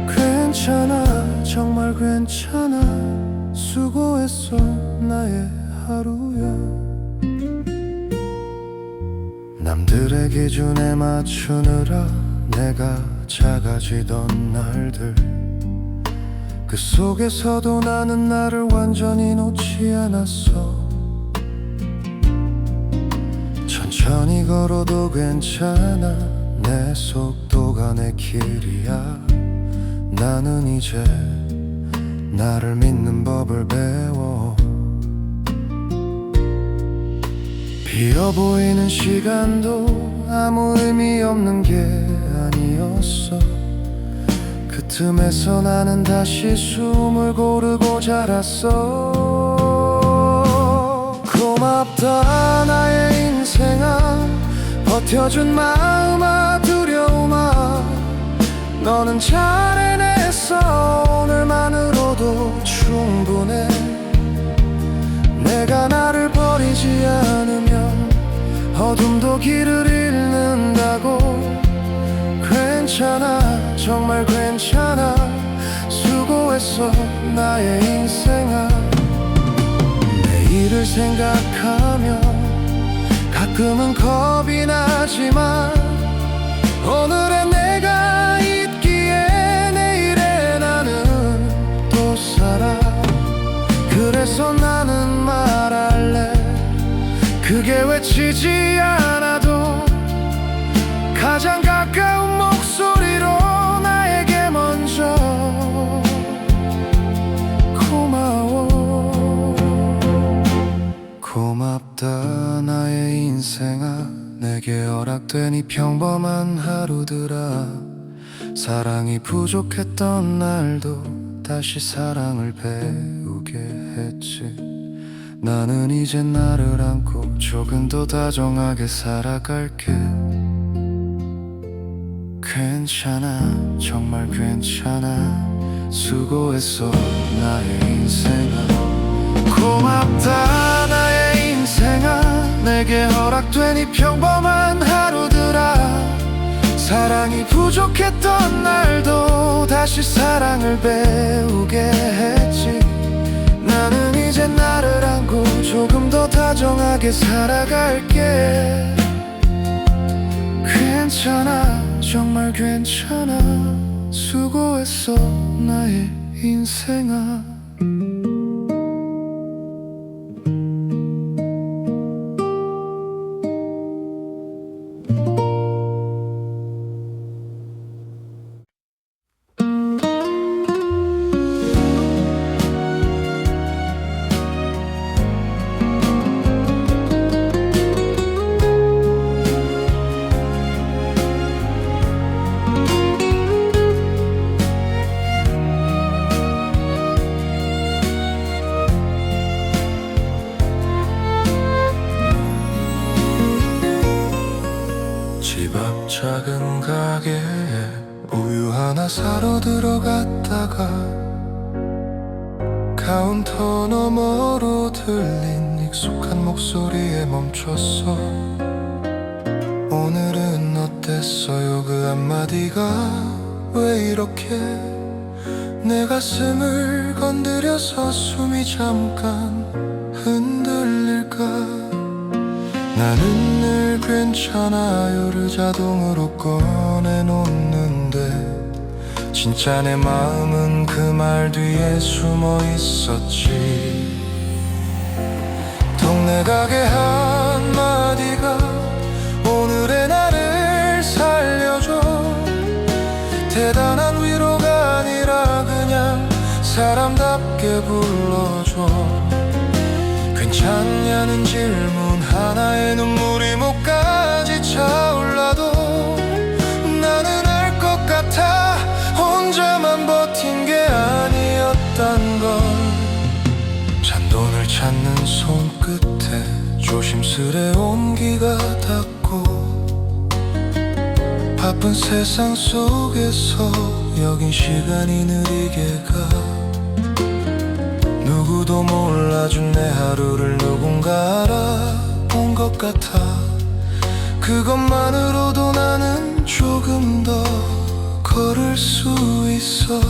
괜찮아, 정말 괜찮아. 수고했어 나의 하루야. 남들의 기준에 맞추느라 내가 작아지던 날들, 그 속에서도 나는 나를 완전히 놓지 않았어. 천천히 걸어도 괜찮아. 내 속도가 내 길이야. 나는 이제 나를 믿는 법을 배워. 비어 보이는 시간도 아무 의미 없는 게 아니었어. 그 틈에서 나는 다시 숨을 고르고 자랐어. 고맙다 나의 인생아. 버텨준 마음아, 두려움아. 너는 잘 해냈어. 오늘만으로도 충분해. 내가 나를 버리지 않으면 어둠도 길을 잃는다고. 괜찮아, 정말 괜찮아. 수고했어 나의 인생아. 내일을 생각하면 가끔은 겁이 나지만 오늘의 내가 있기에 내일의 나는 또 살아. 그래서 나는 말할래. 크게 외치지 않아도 가장 가까운 목소리로 나에게 먼저 고마워. 고맙다 나의 인생아. 내게 허락된 이 평범한 하루들아. 사랑이 부족했던 날도 다시 사랑을 배우게 했지. 나는 이제 나를 안고 조금 더 다정하게 살아갈게. 괜찮아, 정말 괜찮아. 수고했어 나의 인생아. 고맙다 나의 인생아. 내게 허락된 이 평범한 하루들아. 사랑이 부족했던 날도 다시 사랑을 배우게 했지. 나는 이제 나를 안고 조금 더 다정하게 살아갈게. 괜찮아, 정말 괜찮아. 수고했어 나의 인생아. 집 앞 작은 가게에 우유 하나 사러 들어갔다가 카운터 너머로 들린 익숙한 목소리에 멈췄어. 오늘은 어땠어요? 그 한마디가 왜 이렇게 내 가슴을 건드려서 숨이 잠깐 흔들릴까. 나는 늘 괜찮아요를 자동으로 꺼내놓는데 진짜 내 마음은 그 말 뒤에 숨어 있었지. 동네 가게 한마디가 오늘의 나를 살려줘. 대단한 위로가 아니라 그냥 사람답게 불러줘. 괜찮냐는 질문 하나에 눈물이 목까지 차올라도 나는 알 것 같아. 혼자만 버틴 게 아니었단 걸. 잔돈을 찾는 손끝에 조심스레 온기가 닿고 바쁜 세상 속에서 여긴 시간이 느리게 가. 누구도 몰라준 내 하루를 누군가 알아본 것 같아. 그것만으로도 나는 조금 더 걸을 수 있어.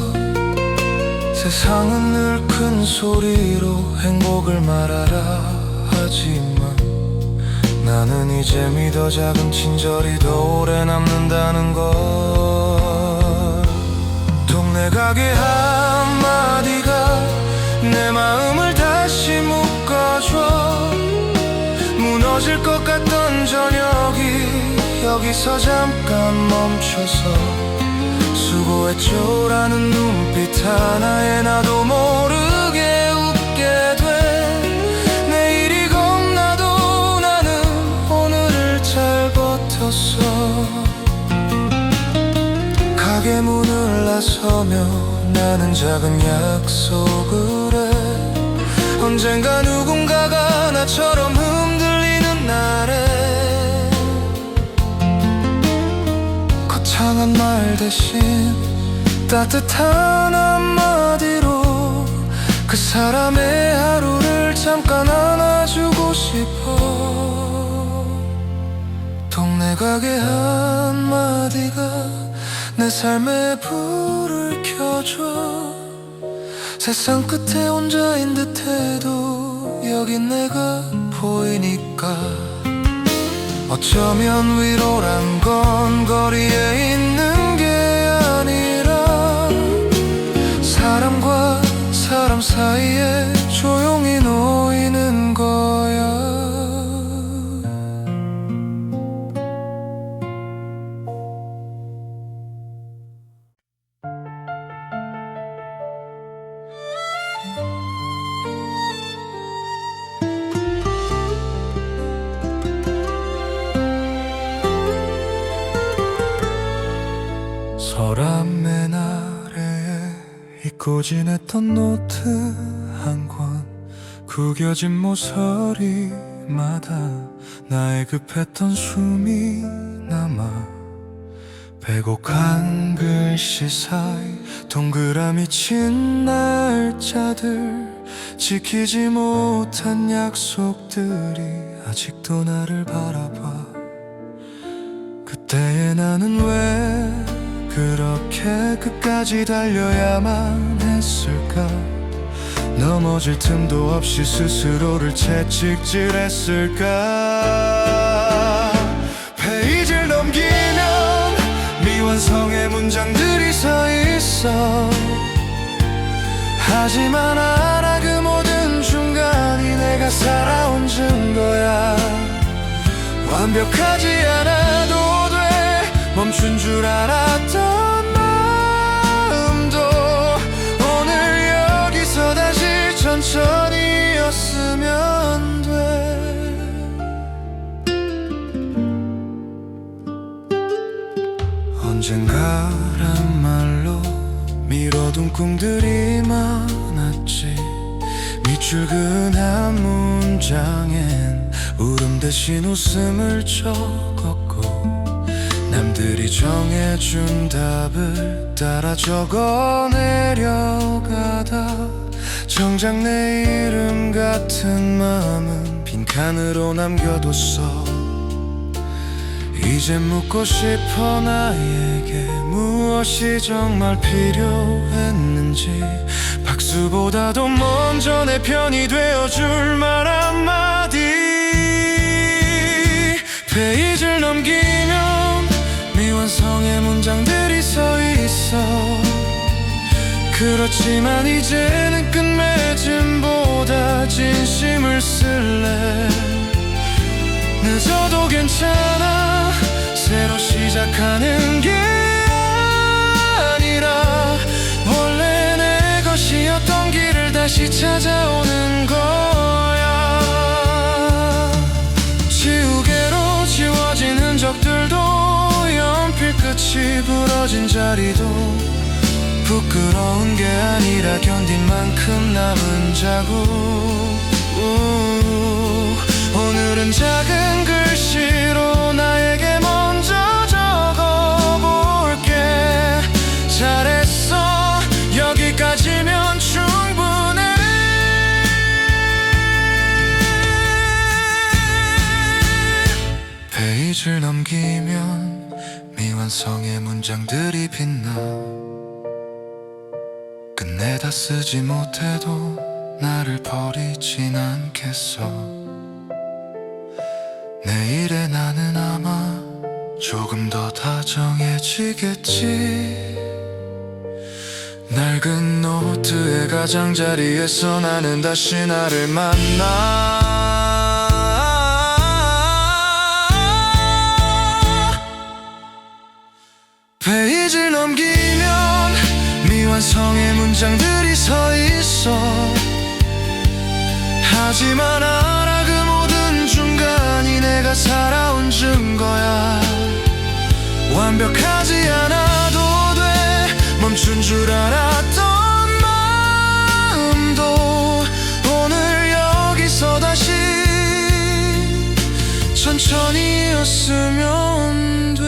세상은 늘 큰 소리로 행복을 말하라 하지만 나는 이제 믿어. 작은 친절이 더 오래 남는다는 걸. 동네 가게 한마디가 내 마음을 다시 묶어줘. 무너질 것 같던 저녁이 여기서 잠깐 멈춰서 수고했죠라는 눈빛 하나에 나도 모르게 웃게 돼. 내일이 겁나도 나는 오늘을 잘 버텼어. 가게 문을 나서며 나는 작은 약속을 해. 언젠가 누군가가 나처럼 흔들리는 날에 거창한 말 대신 따뜻한 한마디로 그 사람의 하루를 잠깐 안아주고 싶어. 동네 가게 한마디가 내 삶에 불을 켜줘. 세상 끝에 혼자인 듯해도 여긴 내가 보이니까. 어쩌면 위로란 건 거리에 있는 게 아니라 사람과 사람 사이에 조용히 놓이는 거야. 서랍 맨 아래에 잊고 지냈던 노트 한 권, 구겨진 모서리마다 나의 급했던 숨이 남아 빼곡한 글씨 사이 동그라미 친 날짜들, 지키지 못한 약속들이 아직도 나를 바라봐. 그때의 나는 왜 그렇게 끝까지 달려야만 했을까? 넘어질 틈도 없이 스스로를 채찍질했을까? 페이지를 넘기면 미완성의 문장들이 서 있어. 하지만 알아, 그 모든 중간이 내가 살아온 증거야. 완벽하지 않아도 돼, 멈춘 줄 알았던 마음도 오늘 여기서 다시 천천히였으면 돼. 언젠가란 말로 미뤄둔 꿈들이 많았지. 밑줄 그은 한 문장엔 울음 대신 웃음을 적었고, 남들이 정해준 답을 따라 적어내려가다 정작 내 이름 같은 마음은 빈칸으로 남겨뒀어. 이제 묻고 싶어, 나에게 무엇이 정말 필요했는지. 박수보다도 먼저 내 편이 되어줄 말 한마디. 페이지를 넘기면 미완성의 문장들이 서 있어. 그렇지만 이제는 끝맺음보다 진심을 쓸래. 늦어도 괜찮아, 새로 시작하는 게 아니라 원래 내 것이었던 길을 다시 찾아오는 거야. 지우개로 지워진 흔적들도, 연필 끝이 부러진 자리도 부끄러운 게 아니라 견딘 만큼 남은 자국. 오늘은 작은 글씨로 나에게 먼저 적어볼게. 잘했어, 여기까지면 충분해. 페이지를 넘기면 미완성의 문장들이 빛나. 끝내 다 쓰지 못해도 나를 버리진 않겠어. 내일의 나는 아마 조금 더 다정해지겠지. 낡은 노트의 가장자리에서 나는 다시 나를 만나. 페이지를 넘기면 미완성의 문장들이 서 있어. 하지만 알아, 그 모든 중간이 내가 살아온 증거야. 완벽하지 않아도 돼, 멈춘 줄 알았던 마음도 오늘 여기서 다시 천천히였으면 돼.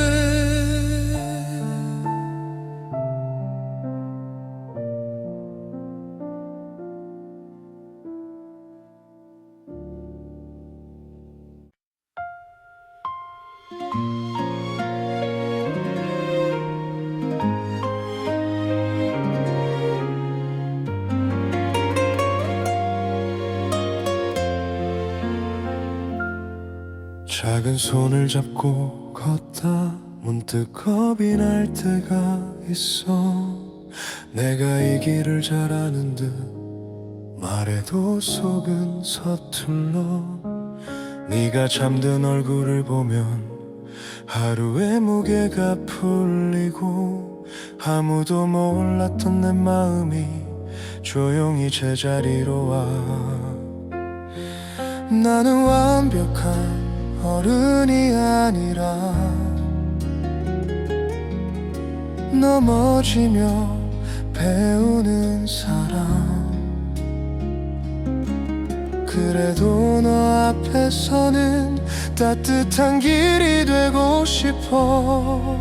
작은 손을 잡고 걷다 문득 겁이 날 때가 있어. 내가 이 길을 잘 아는 듯 말해도 속은 서툴러. 네가 잠든 얼굴을 보면 하루의 무게가 풀리고, 아무도 몰랐던 내 마음이 조용히 제자리로 와. 나는 완벽한 어른이 아니라 넘어지며 배우는 사람. 그래도 너 앞에서는 따뜻한 길이 되고 싶어.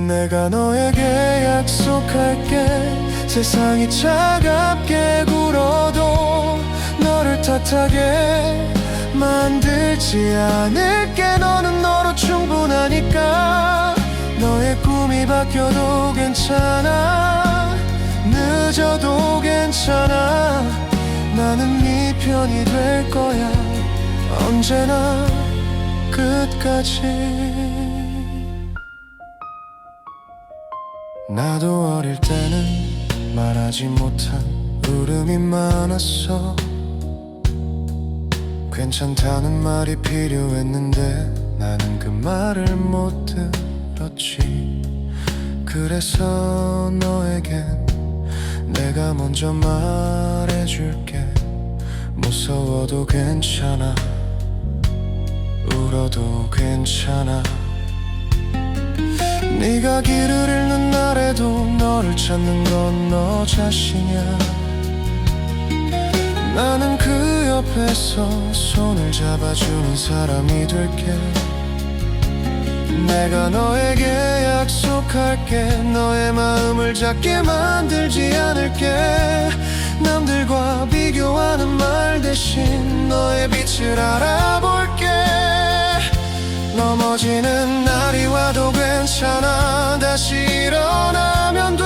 내가 너에게 약속할게. 세상이 차갑게 굴어도 너를 탓하게 만들지 않을게. 너는 너로 충분하니까. 너의 꿈이 바뀌어도 괜찮아. 늦어도 괜찮아. 나는 네 편이 될 거야. 언제나 끝까지. 나도 어릴 때는 말하지 못한 울음이 많았어. 괜찮다는 말이 필요했는데 나는 그 말을 못 들었지. 그래서 너에겐 내가 먼저 말해줄게. 무서워도 괜찮아. 울어도 괜찮아. 네가 길을 잃는 날에도 너를 찾는 건 너 자신이야. 나는 그 옆에서 손을 잡아주는 사람이 될게. 내가 너에게 약속할게. 너의 마음을 작게 만들지 않을게. 남들과 비교하는 말 대신 너의 빛을 알아볼게. 넘어지는 날이 와도 괜찮아. 다시 일어나면 돼.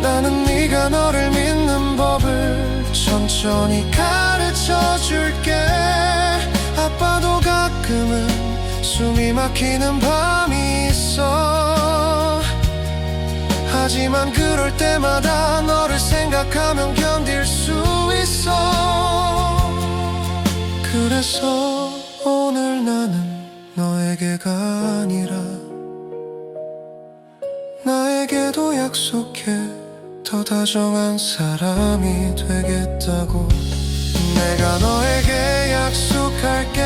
나는 네가 너를 믿는 법을 천천히 가르쳐 줄게. 아빠도 가끔은 숨이 막히는 밤이 있어. 하지만 그럴 때마다 너를 생각하면 견딜 수 있어. 그래서 오늘 나는 너에게가 아니라 나에게도 약속해. 더 다정한 사람이 되겠다고. 내가 너에게 약속할게.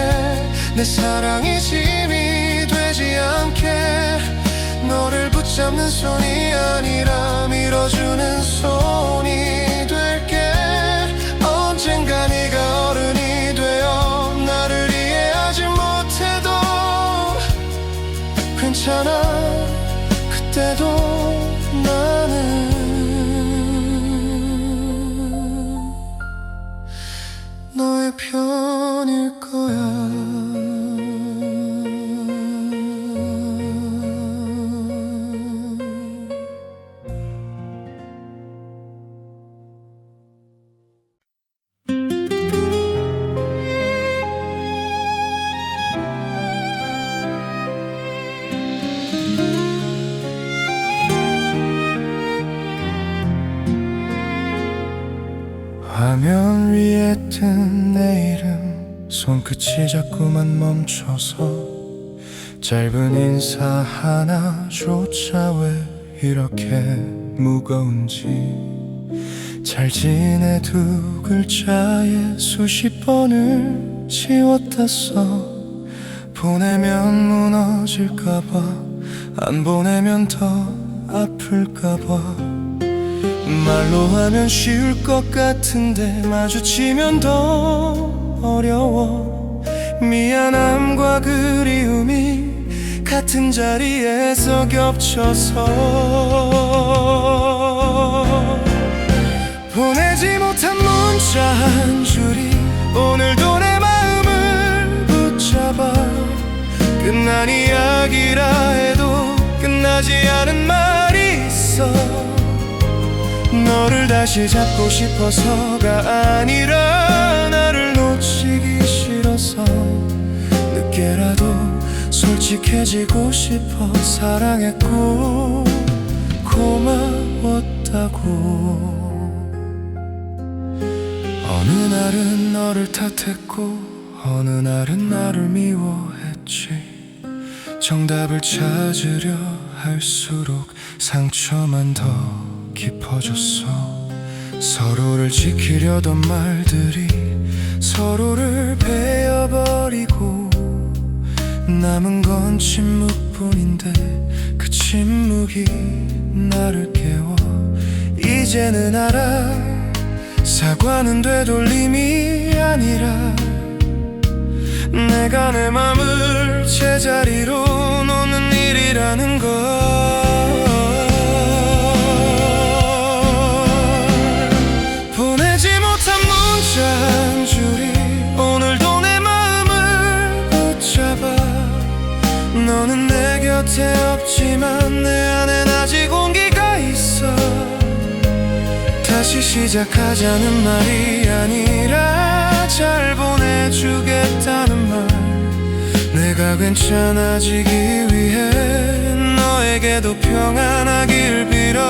내 사랑이 짐이 되지 않게. 너를 붙잡는 손이 아니라 밀어주는 손이 될게. 언젠가 네가 어른이 되어 나를 이해하지 못해도 괜찮아. 그때도 나는 너의 편일 거야. 화면 위에 뜬 내 이름. 손끝이 자꾸만 멈춰서 짧은 인사 하나조차 왜 이렇게 무거운지. 잘 지내 두 글자에 수십 번을 지웠다 써. 보내면 무너질까봐, 안 보내면 더 아플까봐. 말로 하면 쉬울 것 같은데 마주치면 더 어려워. 미안함과 그리움이 같은 자리에서 겹쳐서 보내지 못한 문자 한 줄이 오늘도 내 마음을 붙잡아. 끝난 이야기라 해도 끝나지 않은 말이 있어. 너를 다시 잡고 싶어서가 아니라 나를 놓치기 싫어서. 늦게라도 솔직해지고 싶어. 사랑했고 고마웠다고. 어느 날은 너를 탓했고 어느 날은 나를 미워했지. 정답을 찾으려 할수록 상처만 더 깊어졌어. 서로를 지키려던 말들이 서로를 베어버리고 남은 건 침묵뿐인데 그 침묵이 나를 깨워. 이제는 알아, 사과는 되돌림이 아니라 내가 내 맘을 제자리로 놓는 일이라는 걸. 보내지 못한 문자 한 줄이 오늘도 내 마음을 붙잡아. 너는 내 곁에 없지만 내 안엔 아직 온기가 있어. 다시 시작하자는 말이 아니라 잘 보내주겠다는 말. 내가 괜찮아지기 위해 너에게도 평안하길 빌어.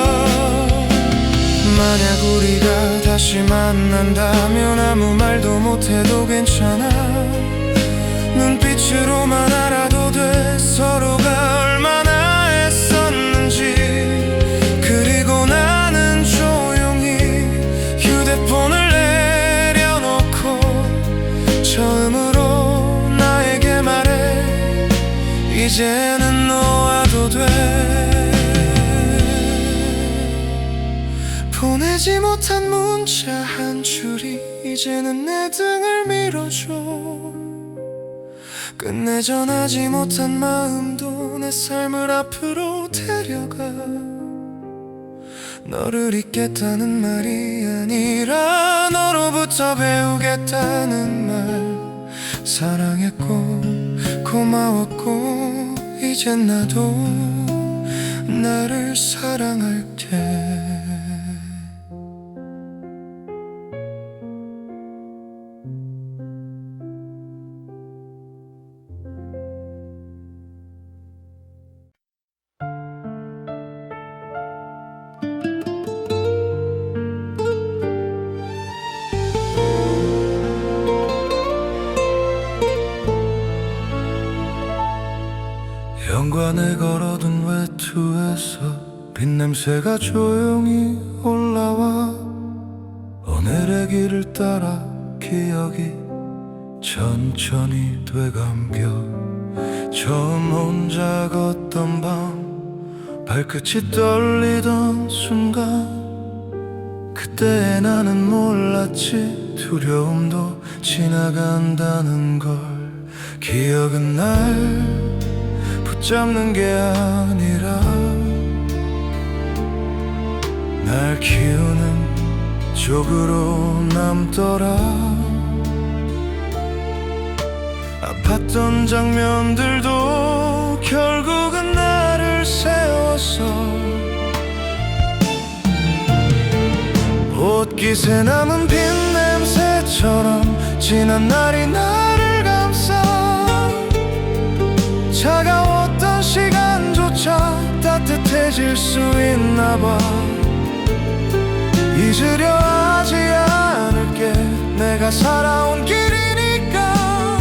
만약 우리가 다시 만난다면 아무 말도 못해도 괜찮아. 눈빛으로만 알아도 돼 서로가 얼마나 애썼는지. 그리고 나는 조용히 휴대폰을 내려놓고 처음으로 나에게 말해. 이제는 놓아도 돼. 보내지 못한 문자 한 줄이 이제는 내 등을 밀어줘. 끝내 전하지 못한 마음도 내 삶을 앞으로 데려가. 너를 잊겠다는 말이 아니라 너로부터 배우겠다는 말. 사랑했고 고마웠고 이젠 나도 나를 사랑할게. 현관에 걸어둔 외투에서 빈냄새가 조용히 올라와. 오늘의 길을 따라 기억이 천천히 되감겨. 처음 혼자 걷던 밤 발끝이 떨리던 순간 그때 나는 몰랐지 두려움도 지나간다는 걸. 기억은 날 붙잡는 게 아니라 날 키우는 쪽으로 남더라. 아팠던 장면들도 결국은 나를 세웠어. 옷깃에 남은 빈냄새처럼 지난 날이 나를 감싸. 차가웠던 시간조차 따뜻해질 수 있나 봐. 잊으려 하지 않을게. 내가 살아온 길이니까.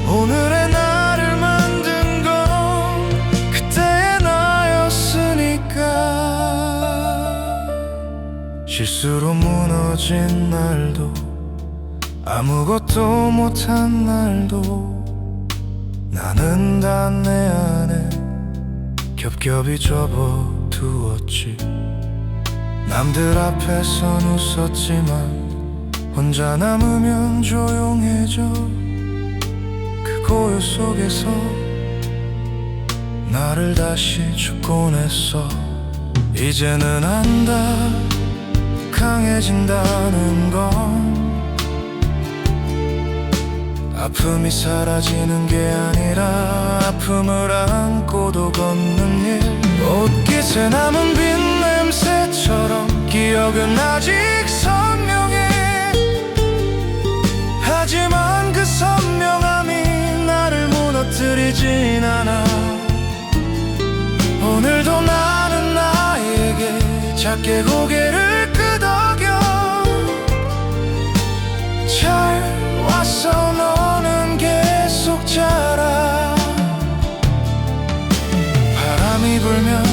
오늘의 나를 만든 건 그때의 나였으니까. 실수로 무너진 날도 아무것도 못한 날도 나는 다 내 안에 겹겹이 접어두었지. 남들 앞에선 웃었지만 혼자 남으면 조용해져. 그 고요 속에서 나를 다시 죽곤 했어. 이제는 안다, 강해진다는 건 아픔이 사라지는 게 아니라 아픔을 안고도 걷는 일. 옷깃에 남은 빈냄새처럼 기억은 아직 선명해. 하지만 그 선명함이 나를 무너뜨리진 않아. 오늘도 나는 나에게 작게 고개를 끄덕여. 잘 왔어 너는 계속 자라. 바람이 불면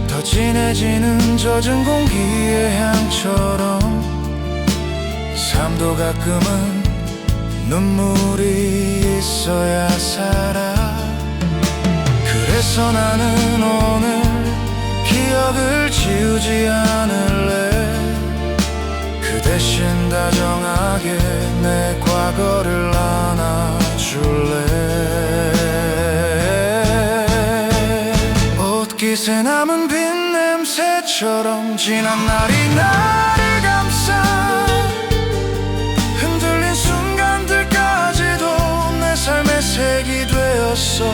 더 진해지는 젖은 공기의 향처럼 삶도 가끔은 눈물이 있어야 살아. 그래서 나는 오늘 기억을 지우지 않을래. 그 대신 다정하게 내 과거를 안아줄래. 옷깃에 남은 빈냄새처럼 지난 날이 나를 감싸. 흔들린 순간들까지도 내 삶의 색이 되었어.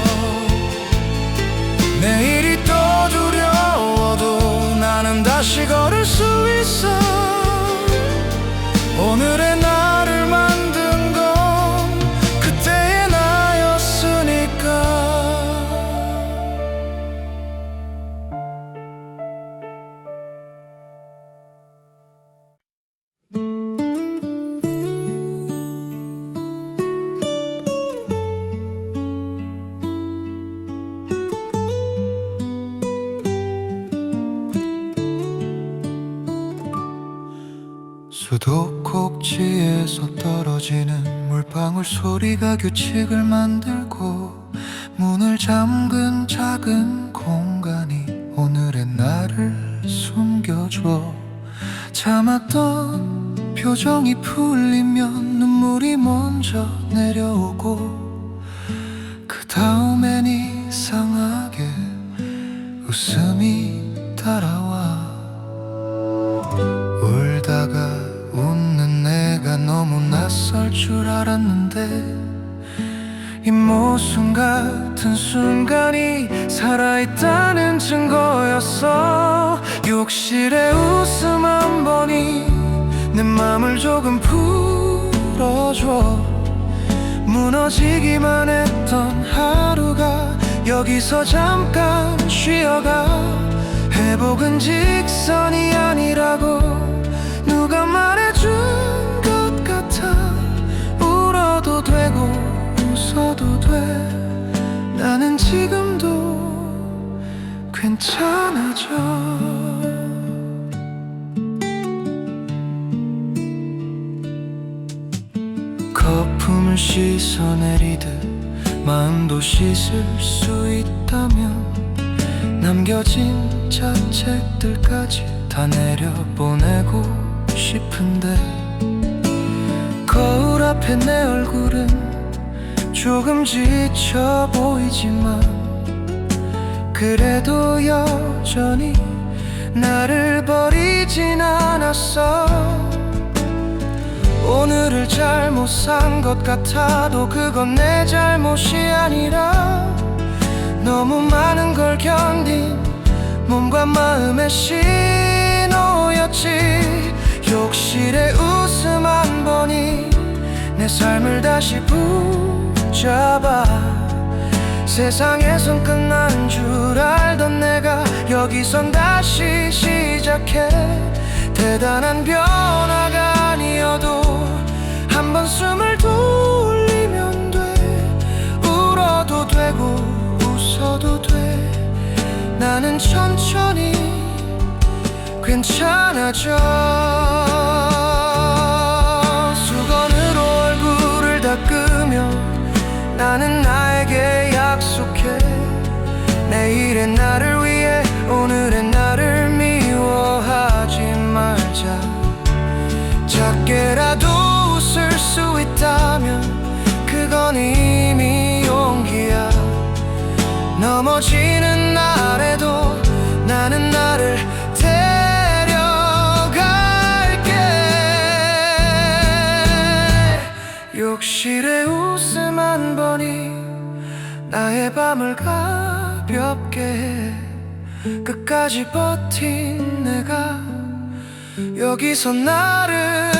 내일이 또 두려워도 나는 다시 걸을 수 있어. 오늘의 나를 만든 건 그때의 나였으니까. 수도꼭지에서 떨어지는 물방울 소리가 규칙을 만들고, 문을 잠근 작은 공간이 오늘의 나를 숨겨줘. 참았던 표정이 풀리면 눈물이 먼저 내려오고, 그 다음엔 이상하게 웃음이 따라와. 울다가 웃는 내가 너무 낯설 줄 알았는데, 이 모순 같은 순간이 살아있다는 증거였어. 욕실의 웃음 한 번이 내 맘을 조금 풀어줘. 무너지기만 했던 하루가 여기서 잠깐 쉬어가. 회복은 직선이 아니라고 누가 말해준 것 같아. 울어도 되고 웃어도 돼. 나는 지금도 괜찮아져. 거품을 씻어내리듯 마음도 씻을 수 있다면 남겨진 자책들까지 다 내려보내고 싶은데, 거울 앞에 내 얼굴은 조금 지쳐 보이지만 그래도 여전히 나를 버리진 않았어. 오늘을 잘못 산 것 같아도 그건 내 잘못이 아니라 너무 많은 걸 견딘 몸과 마음의 신호였지. 욕실의 웃음 한 번이 내 삶을 다시 붙잡아. 세상에선 끝난 줄 알던 내가 여기선 다시 시작해. 대단한 변화가 아니어도 한 번 숨을 돌리면 돼. 울어도 되고 웃어도 돼. 나는 천천히 괜찮아져. 수건으로 얼굴을 닦으며 나는 나에게 약속해. 내일의 나를 위해 오늘의 나를 미워하지 말자. 작게라도 웃을 수 있다면 그건 이미 용기야. 넘어지는 날에도 나는 나를 데려갈게. 욕실의 웃음 한 번이 나의 밤을 가볍게 해. 끝까지 버틴 내가 여기서 나를